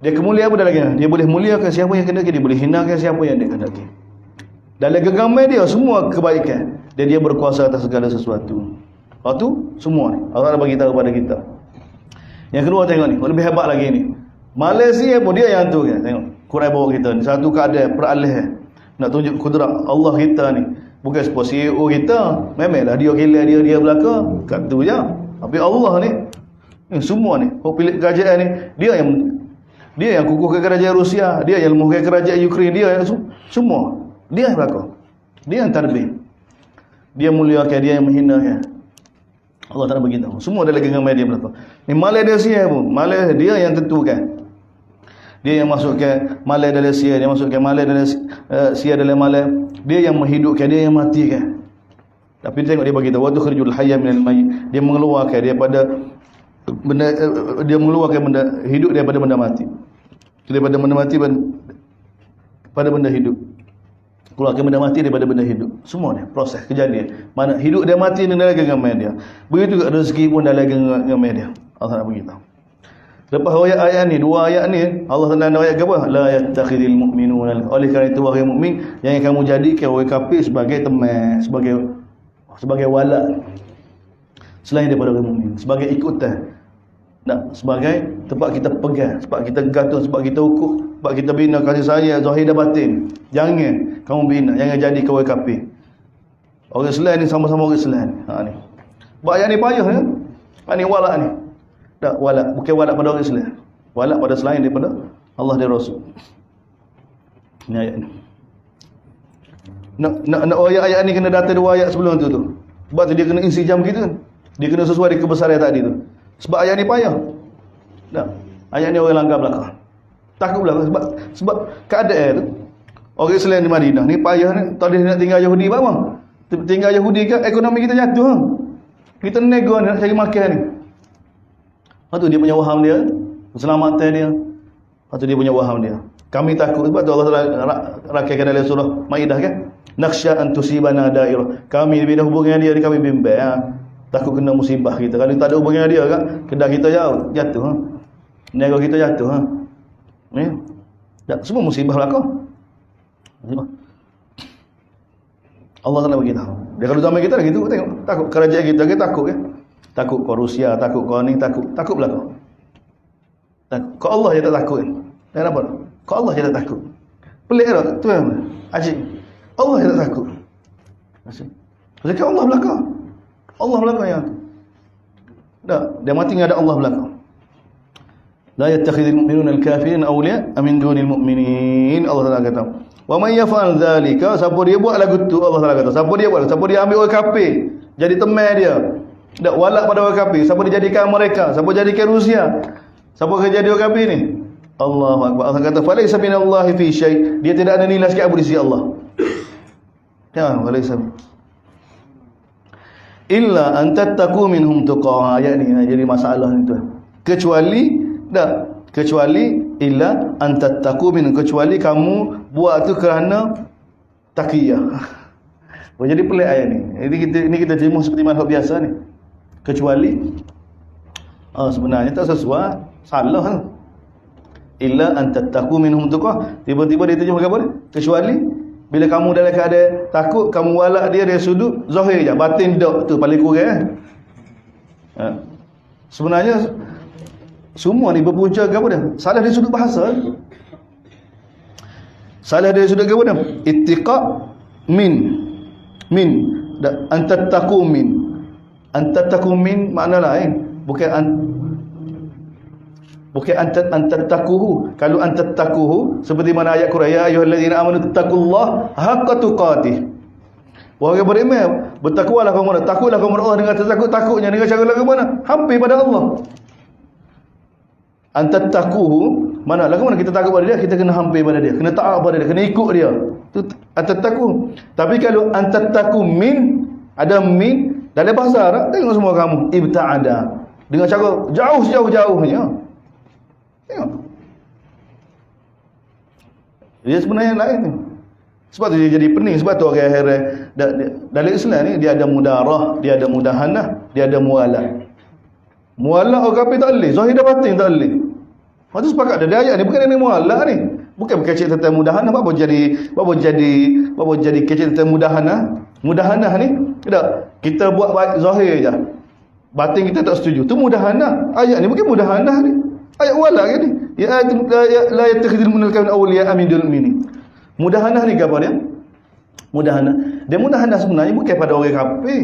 Dia kemuliaan apa lagi? Dia boleh muliakan siapa yang kehendaki, dia boleh hinakan siapa yang dia kehendaki. Dalam genggaman dia semua kebaikan, dan dia berkuasa atas segala sesuatu. Lepas tu semua ni Allah bagi tahu pada kita. Yang kedua tengok ni, lebih hebat lagi ni. Malaysia pun dia yang tu kan. Tengok Quran bawa kita ni satu keadaan peralih nak tunjuk kudrat Allah kita ni. Bukan sebab CEO kita, memanglah dia gila dia belaka, kat tu je. Tapi Allah ni semua ni, pemilik kerajaan ni, dia yang kukuhkan kerajaan Rusia, dia yang lemahkan kerajaan Ukraine, dia yang semua. Dia yang belaka. Dia yang tadbir. Dia muliakan, dia yang menghinakan. Allah Taala beritahu. Semua dalam genggaman dia belaka. Ni malai dia sia pun. Malai dia yang tentukan. Dia yang masukkan malai dalam sia, dia masukkan malai dalam sia dalam malai. Dia yang menghidupkan, dia yang matikan. Tapi tengok dia bagi tahu, wa tukhrijul hayya minal mayyit. Dia mengeluarkan daripada benda, dia mengeluarkan benda hidup daripada benda mati. Daripada benda mati pada benda hidup. Keluarkan benda mati daripada benda hidup. Semua ni proses kejadian. Mana hidup dia mati ni dalam genggaman dia. Begitu juga rezeki pun dalam genggaman dia. Allah nak beritahu. Lepas ayat ni, dua ayat ni, Allah Taala nak ayat ke apa? La yattakhidul mu'minuna. Oleh kerana itu wahai mukmin, jangan kamu jadikan orang kafir sebagai teman, sebagai wala selain daripada orang mukmin, sebagai ikutan. Tak, sebagai tempat kita pegang, sebab kita gantung, sebab kita ukur, sebab kita bina kasih sayang zahir dan batin. Jangan kamu bina, jangan jadi kawan kafir. Orang Islam ni sama-sama orang Islam. Ni. Sebab ayat ni payah ya. Ni walak ni. Tak, walak, bukan walak pada orang Islam. Walak pada selain daripada Allah dan Rasul. Ni ayat ni. Nak ayat ni kena data dua ayat sebelum tu. Sebab tu dia kena insijam gitu kan. Dia kena sesuai dengan kebesaran tadi tu. Sebab ayat ni payah. Tak. Ayat ni orang langgar belakang. Takut belakang sebab keadaan tu. Orang Islam di Madinah ni payah ni. Tadi nak tinggal Yahudi apa? Tinggal Yahudi kan ekonomi kita jatuh. Ha? Kita nego nak cari makan ni. Lepas tu dia punya waham dia, keselamatan dia. Lepas tu dia punya waham dia. Kami takut sebab tu Allah Taala rakaikan dalam surah Maidah kan. Nakhsha an tusibana dairah. Kami bila hubungan dia kami bimbang. Ha? Takut kena musibah kita. Kalau tak ada hubungan dia kan, kedai kita jatuh. Ha? Nego kita jatuh. Ha? Ni. Tak, semua musibah belaka. Musibah. Allah Taala beritahu. Dia kalau zaman kita gitu tengok, takut kerajaan kita takut kan. Takut kau Rusia, takut kau ni, takut belaka. Takut. Kau Allah je tak takut. Kenapa? Kau Allah je tak takut. Pelik tak? Tu yang asyik. Allah je tak takut. Asyik. Sebab Allah belaka. Allah belaka yang tu. Tak, dia mati ada Allah belaka. La yattakhidul mu'minuna al-kafirin awliya min dunil mu'minin. Allah Taala kata. Wa man yaf'al dzalika, siapa dia buat lagu tu Allah Taala kata. Siapa dia buat? Siapa dia ambil orang kafir jadi teman dia. Tak walak pada orang kafir. Siapa dijadikan mereka? Siapa jadikan Rusia? Siapa akan jadi orang kafir ni? Allahu akbar. Allah kata falaysa minallahi fi syai'. Dia tidak ada nilai sikit di sisi Allah. Ya, falaysa illa an tattaqu minhum tuqa. Ayat ni jadi masalah ni tuan. Kecuali illa an tattaqu minhum, kecuali kamu buat tu kerana taqiyah. Jadi pelik ayat ni. Ini kita terima seperti manhaj biasa ni. Kecuali sebenarnya tak sesuai, salah kan. Illa an tattaqu minhum tuqa. Tiba-tiba dia terjemah apa ni? Kecuali bila kamu dalam keadaan takut, kamu walak dia dari sudut zahir je, batin tak tu paling kurang. Sebenarnya semua ni berpunca ke apa dia? Salah dari sudut bahasa. Salah dari sudut ke apa dia? Ittiqa min antattaqu min. Antattaqu min makna lain. Bukan antattaquhu. Kalau antattaquhu seperti mana ayat Quran, ya ayyuhallazina amanu taqullaha haqqa tuqatih. Wahai beriman, bertakwalah kamu, takutlah kamu Allah dengan takutnya dengan cara lagu mana? Hampir pada Allah. Antattaquhu mana lagu mana kita takut pada dia, kita kena hampir pada dia, kena taat pada dia, kena ikut dia. Tu antattaqu. Tapi kalau antattaqu min, ada min dalam bahasa Arab, tengok semua kamu ibta'ada dengan cara jauh-jauhnya. Tengok. Dia sebenarnya lain ni. Sebab tu dia jadi pening. Sebab tu orang akhirat dalam Islam ni dia ada mudarah, dia ada mudahanah, dia ada mualah. Mualah orang kafir tak boleh, zahir dan batin tak boleh. Lepas tu sepakat ada ayat ni, bukan ini mualah ni. Bukan berkecil tentang mudahanah. Apa jadi kecil tentang mudahanah? Mudahanah ni tidak, kita buat baik zahir je, batin kita tak setuju. Tu mudahanah. Ayat ni bukan mudahanah ni. Ayat wala kan ni. Ya la yattakhidul mu'minuna awliya min dunil mu'minin. Mudahanah ni apa dia? Mudahanah. Dia mudahanah sebenarnya bukan pada orang kafir.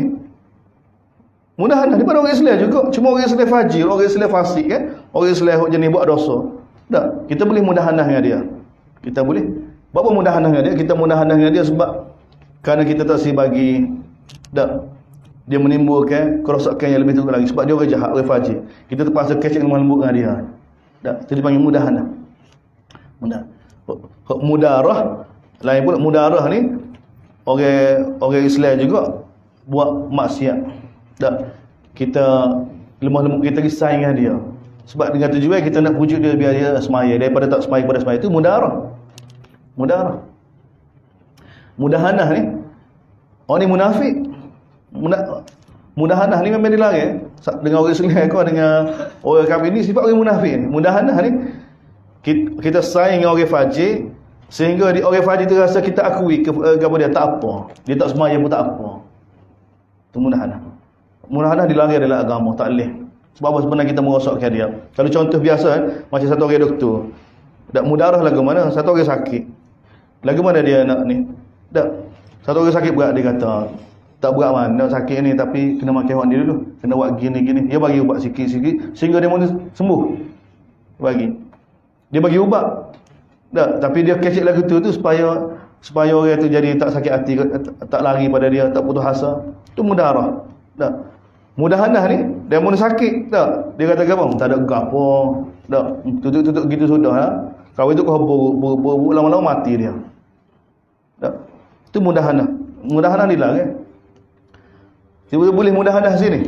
Mudahanah ni pada orang Islam juga. Cuma orang Islam fajir, orang Islam fasik kan. Orang Islam jenis buat dosa. Tak, kita boleh mudahanah dengan dia. Kita boleh. Apa mudahanah dengan dia? Kita mudahanah dengan dia sebab kerana kita tak si bagi dia menimbulkan kerosakan yang lebih teruk lagi sebab dia orang jahat, orang fajir. Kita terpaksa kecek dengan lembut dengan dia. Tak, itu dipanggil mudahanah. Mudarah, lain pula mudarah ni orang Islam juga buat maksiat. Tak, kita lemah lembut, kita risai dengan dia. Sebab dengan tujuan kita nak pujuk dia biar dia semaya, daripada tak semaya pada semaya, itu mudarah. Mudahanah ni orang ni munafik. Mudahanah ni memang dilarang. Dengan orang Islam kau dengan orang kafir ni sifat orang munafik ni. Mudahanah ni kita sayang dengan orang fajir sehingga orang fajir tu rasa kita akui kepada dia tak apa. Dia tak semaya pun tak apa. Itu mudahanah. Mudahanah dilarang dalam agama, tak boleh. Sebab apa? Sebenarnya kita merosakkan dia. Kalau contoh biasa macam satu orang doktor. Tak mudarah lagu mana? Satu orang sakit. Lagu mana dia nak ni? Tak. Satu orang sakit berat, dia kata tak berat mana sakit ni, tapi kena makan ubat dia dulu, kena buat gini-gini. Dia bagi ubat sikit-sikit sehingga dia mula sembuh. Dia bagi ubat. Tak, tapi dia kecek lagu tu supaya orang tu jadi tak sakit hati, tak lari pada dia, tak putus asa. Itu mudarah. Tak. Mudahanah ni dia mula sakit, tak. Dia kata apa? Tak ada gapo. Tak. Tutup gitu sudah lah. Kau itu kau buruk lama-lama mati dia. Tak. Itu mudahanah. Mudahanah dilarang. Tiba-tiba boleh mudahanah sini?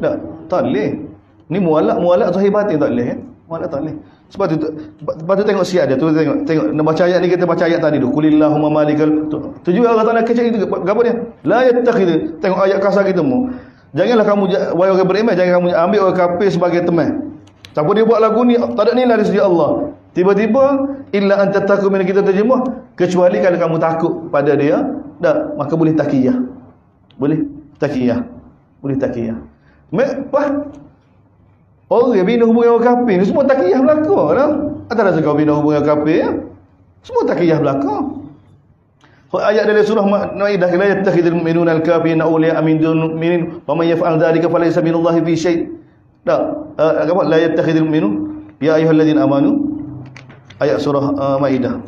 Tak boleh. Ni mualak zahir batin tak boleh. Mualak tak boleh. Sebab tu tengok siap dia. Tu tengok baca ayat ni, kita baca ayat tadi tu. Qulillahumma malikal. Tujuan Allah Taala kecil itu apa dia? La yattakhidhu. Tengok ayat kasar kita mu. Janganlah kamu wahai orang beriman, jangan kamu ambil orang kafir sebagai teman. Siapa dia buat lagu ni tak ada nilai dari segi Allah. Tiba-tiba illa an tattaqu min, kita terjemah, kecuali kalau kamu takut pada dia, dak, maka boleh takiyah. Boleh takiyah. Orang yang bina hubungan orang kafir ni semua takiyah berlaku dah. Atas rasa kau bina hubungan kafir ya? Semua takiyah berlaku. Ayat dalam surah Maidah, la yattakhidul mu'minuna al-kafirina awliya'a min dunil mu'minin wa man yaf'al dhalika falaysa minallahi fi syai'. Apa la yattakhidul mu'minun ya ayyuhalladzina amanu. Ayat surah Maidah.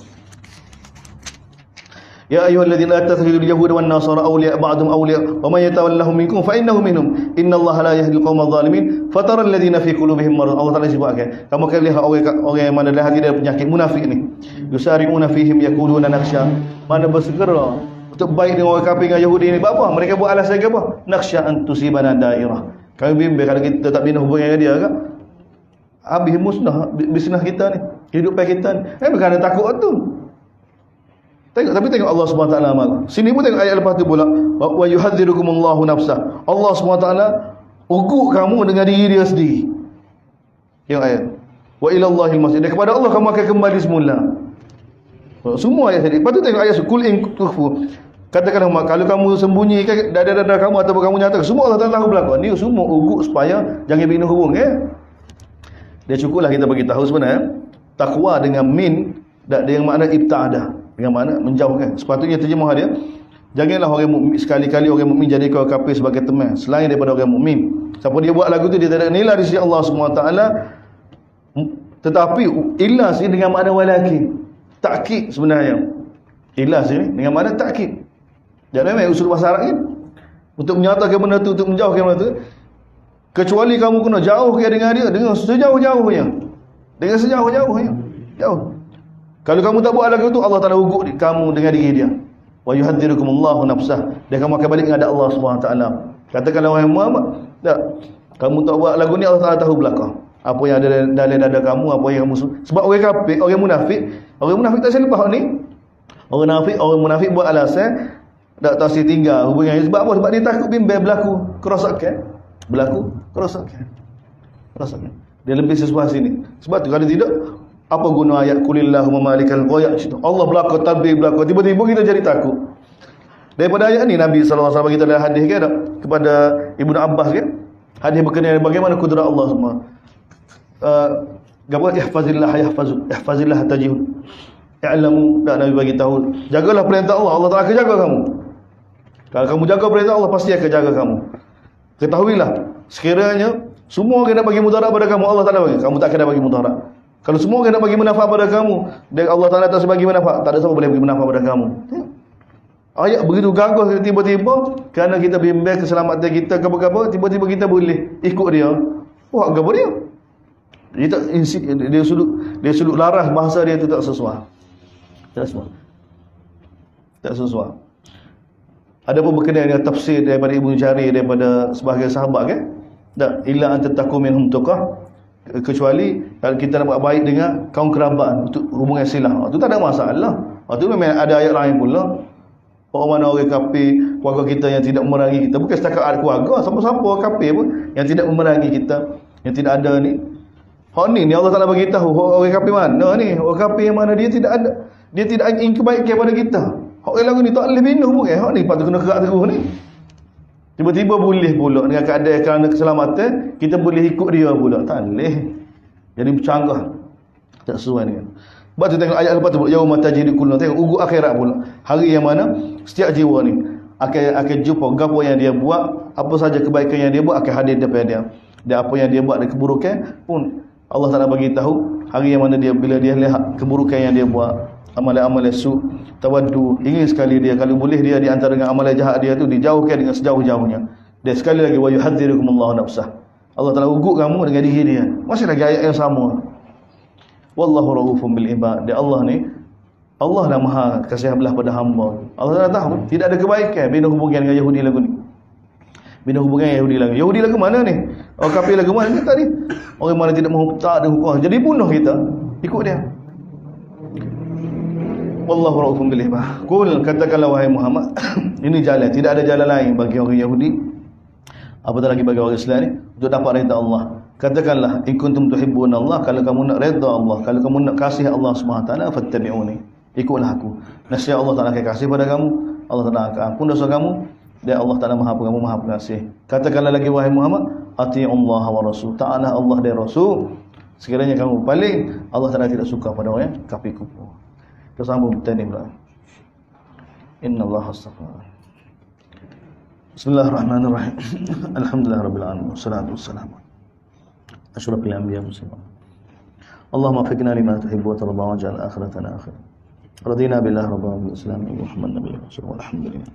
Ya ayyuhalladzina la tattakhidul yahuda wan nasara awliya ba'dhum awliya wa man yatawallahum minkum fa innahu minhum innallaha la yahdil qaumadh dhalimin fataral ladzina fi qulubihim marad. Allah Taala sebutkan, kamu akan lihat orang yang mana dalam hati dia penyakit munafik ni, yusari'una fihim yaquluna nakhsha, mana bersegera untuk baik dengan orang kafir dengan Yahudi ni. Apa mereka buat alasan apa? Nakhsha an tusibana dairah, kami bimbang kalau kita tak bina hubungan dengan dia kan, habis musnah bisnes kita ni, kehidupan kita ni. Bukan ada takut tu. Tapi tengok Allah SWT marah. Sini pun tengok ayat lepas tu pula, wa yuhadzirukumullahu nafsah. Allah SWT ukur kamu dengan diri dia sendiri. Yang ayat, wa ilallahil masir, kepada Allah kamu akan kembali semula. Semua ayat tadi. Lepas tu tengok ayat kul in tukhfu, katakanlah kalau kamu sembunyikan dada-dada kamu atau kamu nyatakan, semua Allah Taala tahu belakang. Ni semua ukur supaya jangan bina hubung ya. Dia cukuplah kita bagi tahu sebenarnya takwa dengan min dengan makna ibta'adah, dengan makna menjauhkan. Sepatutnya terjemah dia, janganlah orang mukmin sekali-kali orang mukmin jadi kau kafir sebagai teman selain daripada orang mukmin. Siapa dia buat lagu tu dia tak ada nilai di sisi Allah SWT. Tetapi ilas ni dengan makna walakin, takkid sebenarnya. Ilas ni dengan makna takkid. Dan memang usul bahasa Arab ni untuk menyatakan benda tu, untuk menjauhkan benda tu, kecuali kamu kena jauh dengan dia dengan sejauh-jauhnya. Dengan sejauh-jauhnya. Jauh. Kalau kamu tak buat lagu tu, Allah Taala ugur kamu dengan diri dia. Wa yuhadzirukumullahu nafsah. Dan kamu akan balik dengan Allah SWT. Katakanlah wahai Muhammad, tak, kamu tak buat lagu ni, Allah Taala tahu belakang. Apa yang ada dalam dada kamu, apa yang kamu. Sebab orang kafir, orang munafik tak selepas ni. Orang munafik buat alasan tak tahu tinggal hubungannya. Sebab apa? Sebab dia takut bimbang berlaku kerosakan. Dia lebih sesuai sini. Sebab tu kalau tidak, apa guna ayat qulillahumma malikal mulk, Allah belaka tadbir belaka, tiba-tiba kita jadi takut. Daripada ayat ni Nabi sallallahu alaihi wasallam kita ada hadis kan kepada Ibnu Abbas kan, hadis berkenaan bagaimana kudrat Allah semua. Ihfazillah tajid. I'lamu, dan Nabi bagi tahu, jagalah perintah Allah, Allah Taala akan jaga kamu. Kalau kamu jaga perintah Allah, pasti akan jaga kamu. Ketahuilah, sekiranya semua orang nak bagi mudarat pada kamu, Allah Taala bagi, kamu tak akan bagi mudarat. Kalau semua orang nak bagi manfaat pada kamu dan Allah Taala tak bagi manfaat, tak ada siapa boleh bagi manfaat pada kamu. Ayat begitu gagah tiba-tiba kerana kita bimbang keselamatan kita ke apa, tiba-tiba kita boleh ikut dia. Wah, apa dia? Dia sudut laras bahasa dia tu tak sesuai. Tak sesuai. Tak sesuai. Ada pun berkenaan dengan tafsir daripada Ibnu Jarir daripada sebahagian sahabat kan? Tak, illa an tattaqu minhum tuqah, kecuali kalau kita nak buat baik dengan kaum kerabat untuk hubungan silah. Itu tak ada masalah. Itu memang ada ayat lain pula. Orang mana orang kafir, keluarga kita yang tidak memerangi kita, bukan setakat ada keluarga, siapa-siapa kafir pun yang tidak memerangi kita, yang tidak ada ni. Hak ni Allah Taala bagi tahu orang kafir mana ni? Orang kafir yang mana dia tidak ada, dia tidak ingin kebaikan kepada kita. Hak orang lagu ni tak boleh bina pun hak ni patut kena kerak terus ni. Tiba-tiba boleh pula dengan keadaan kerana keselamatan, kita boleh ikut dia pula. Tak boleh. Jadi bercanggah. Tak sesuai dengan. Sebab tu tengok ayat lepas tu, yauma tajidu kullu, tengok ugu akhirat pula. Hari yang mana setiap jiwa ni akan jumpa gapo yang dia buat, apa saja kebaikan yang dia buat akan hadir depan dia. Dan apa yang dia buat dari keburukan pun Allah Taala bagi tahu hari yang mana dia bila dia lihat keburukan yang dia buat, amalan-amalan su, tawaddu, ingin sekali dia kalau boleh dia di antara dengan amalan jahat dia tu dijauhkan dengan sejauh-jauhnya. Dan sekali lagi wa yuhadzirukumullahu nafsah. Allah Taala ugut kamu dengan diri dia. Masih lagi ayat yang sama. Wallahu raufun bil ibad. Dia Allah ni, Allah dah maha kasih belah pada hamba. Allah dah tahu tidak ada kebaikan bila hubungan dengan Yahudi lagu ni. Bila hubungan Yahudi lagu. Yahudi lagu mana ni? Orang kafir lagu mana ni tadi? Orang mana tidak mahu tak ada hukum. Jadi bunuh kita. Ikut dia. Wallahu raufun bil ibad. Qul, katakanlah wahai Muhammad, ini jalan, tidak ada jalan lain bagi orang Yahudi apatah lagi bagi orang Islam ni untuk dapat redha Allah. Katakanlah, in kuntum tuhibbuna Allah, kalau kamu nak redha Allah, kalau kamu nak kasih Allah Subhanahu wa taala, fattabi'uni, ikutlah aku. Nescaya Allah Taala akan kasih pada kamu, Allah Taala akan ampun dosa kamu, dan Allah Taala Maha Pengampun, Maha Pengasih. Katakanlah lagi wahai Muhammad, atii'ullaha wa rasul, ta'ala Allah dan Rasul. Sekiranya kamu paling, Allah Taala tidak suka pada orang yang kafir kufur. Kita sambung tadi pula. Innallaha astaghfar. Bismillahirrahmanirrahim. Alhamdulillahirabbil alamin. Wassalatu wassalamu asyrafil anbiya wal mursalin. Allahumma waffiqna lima tuhibbu wa tarda waj'al akhiratana akhir. Radina billahi rabbil alamin, Islam, Muhammad nabiyyu rasul, walhamdulillah.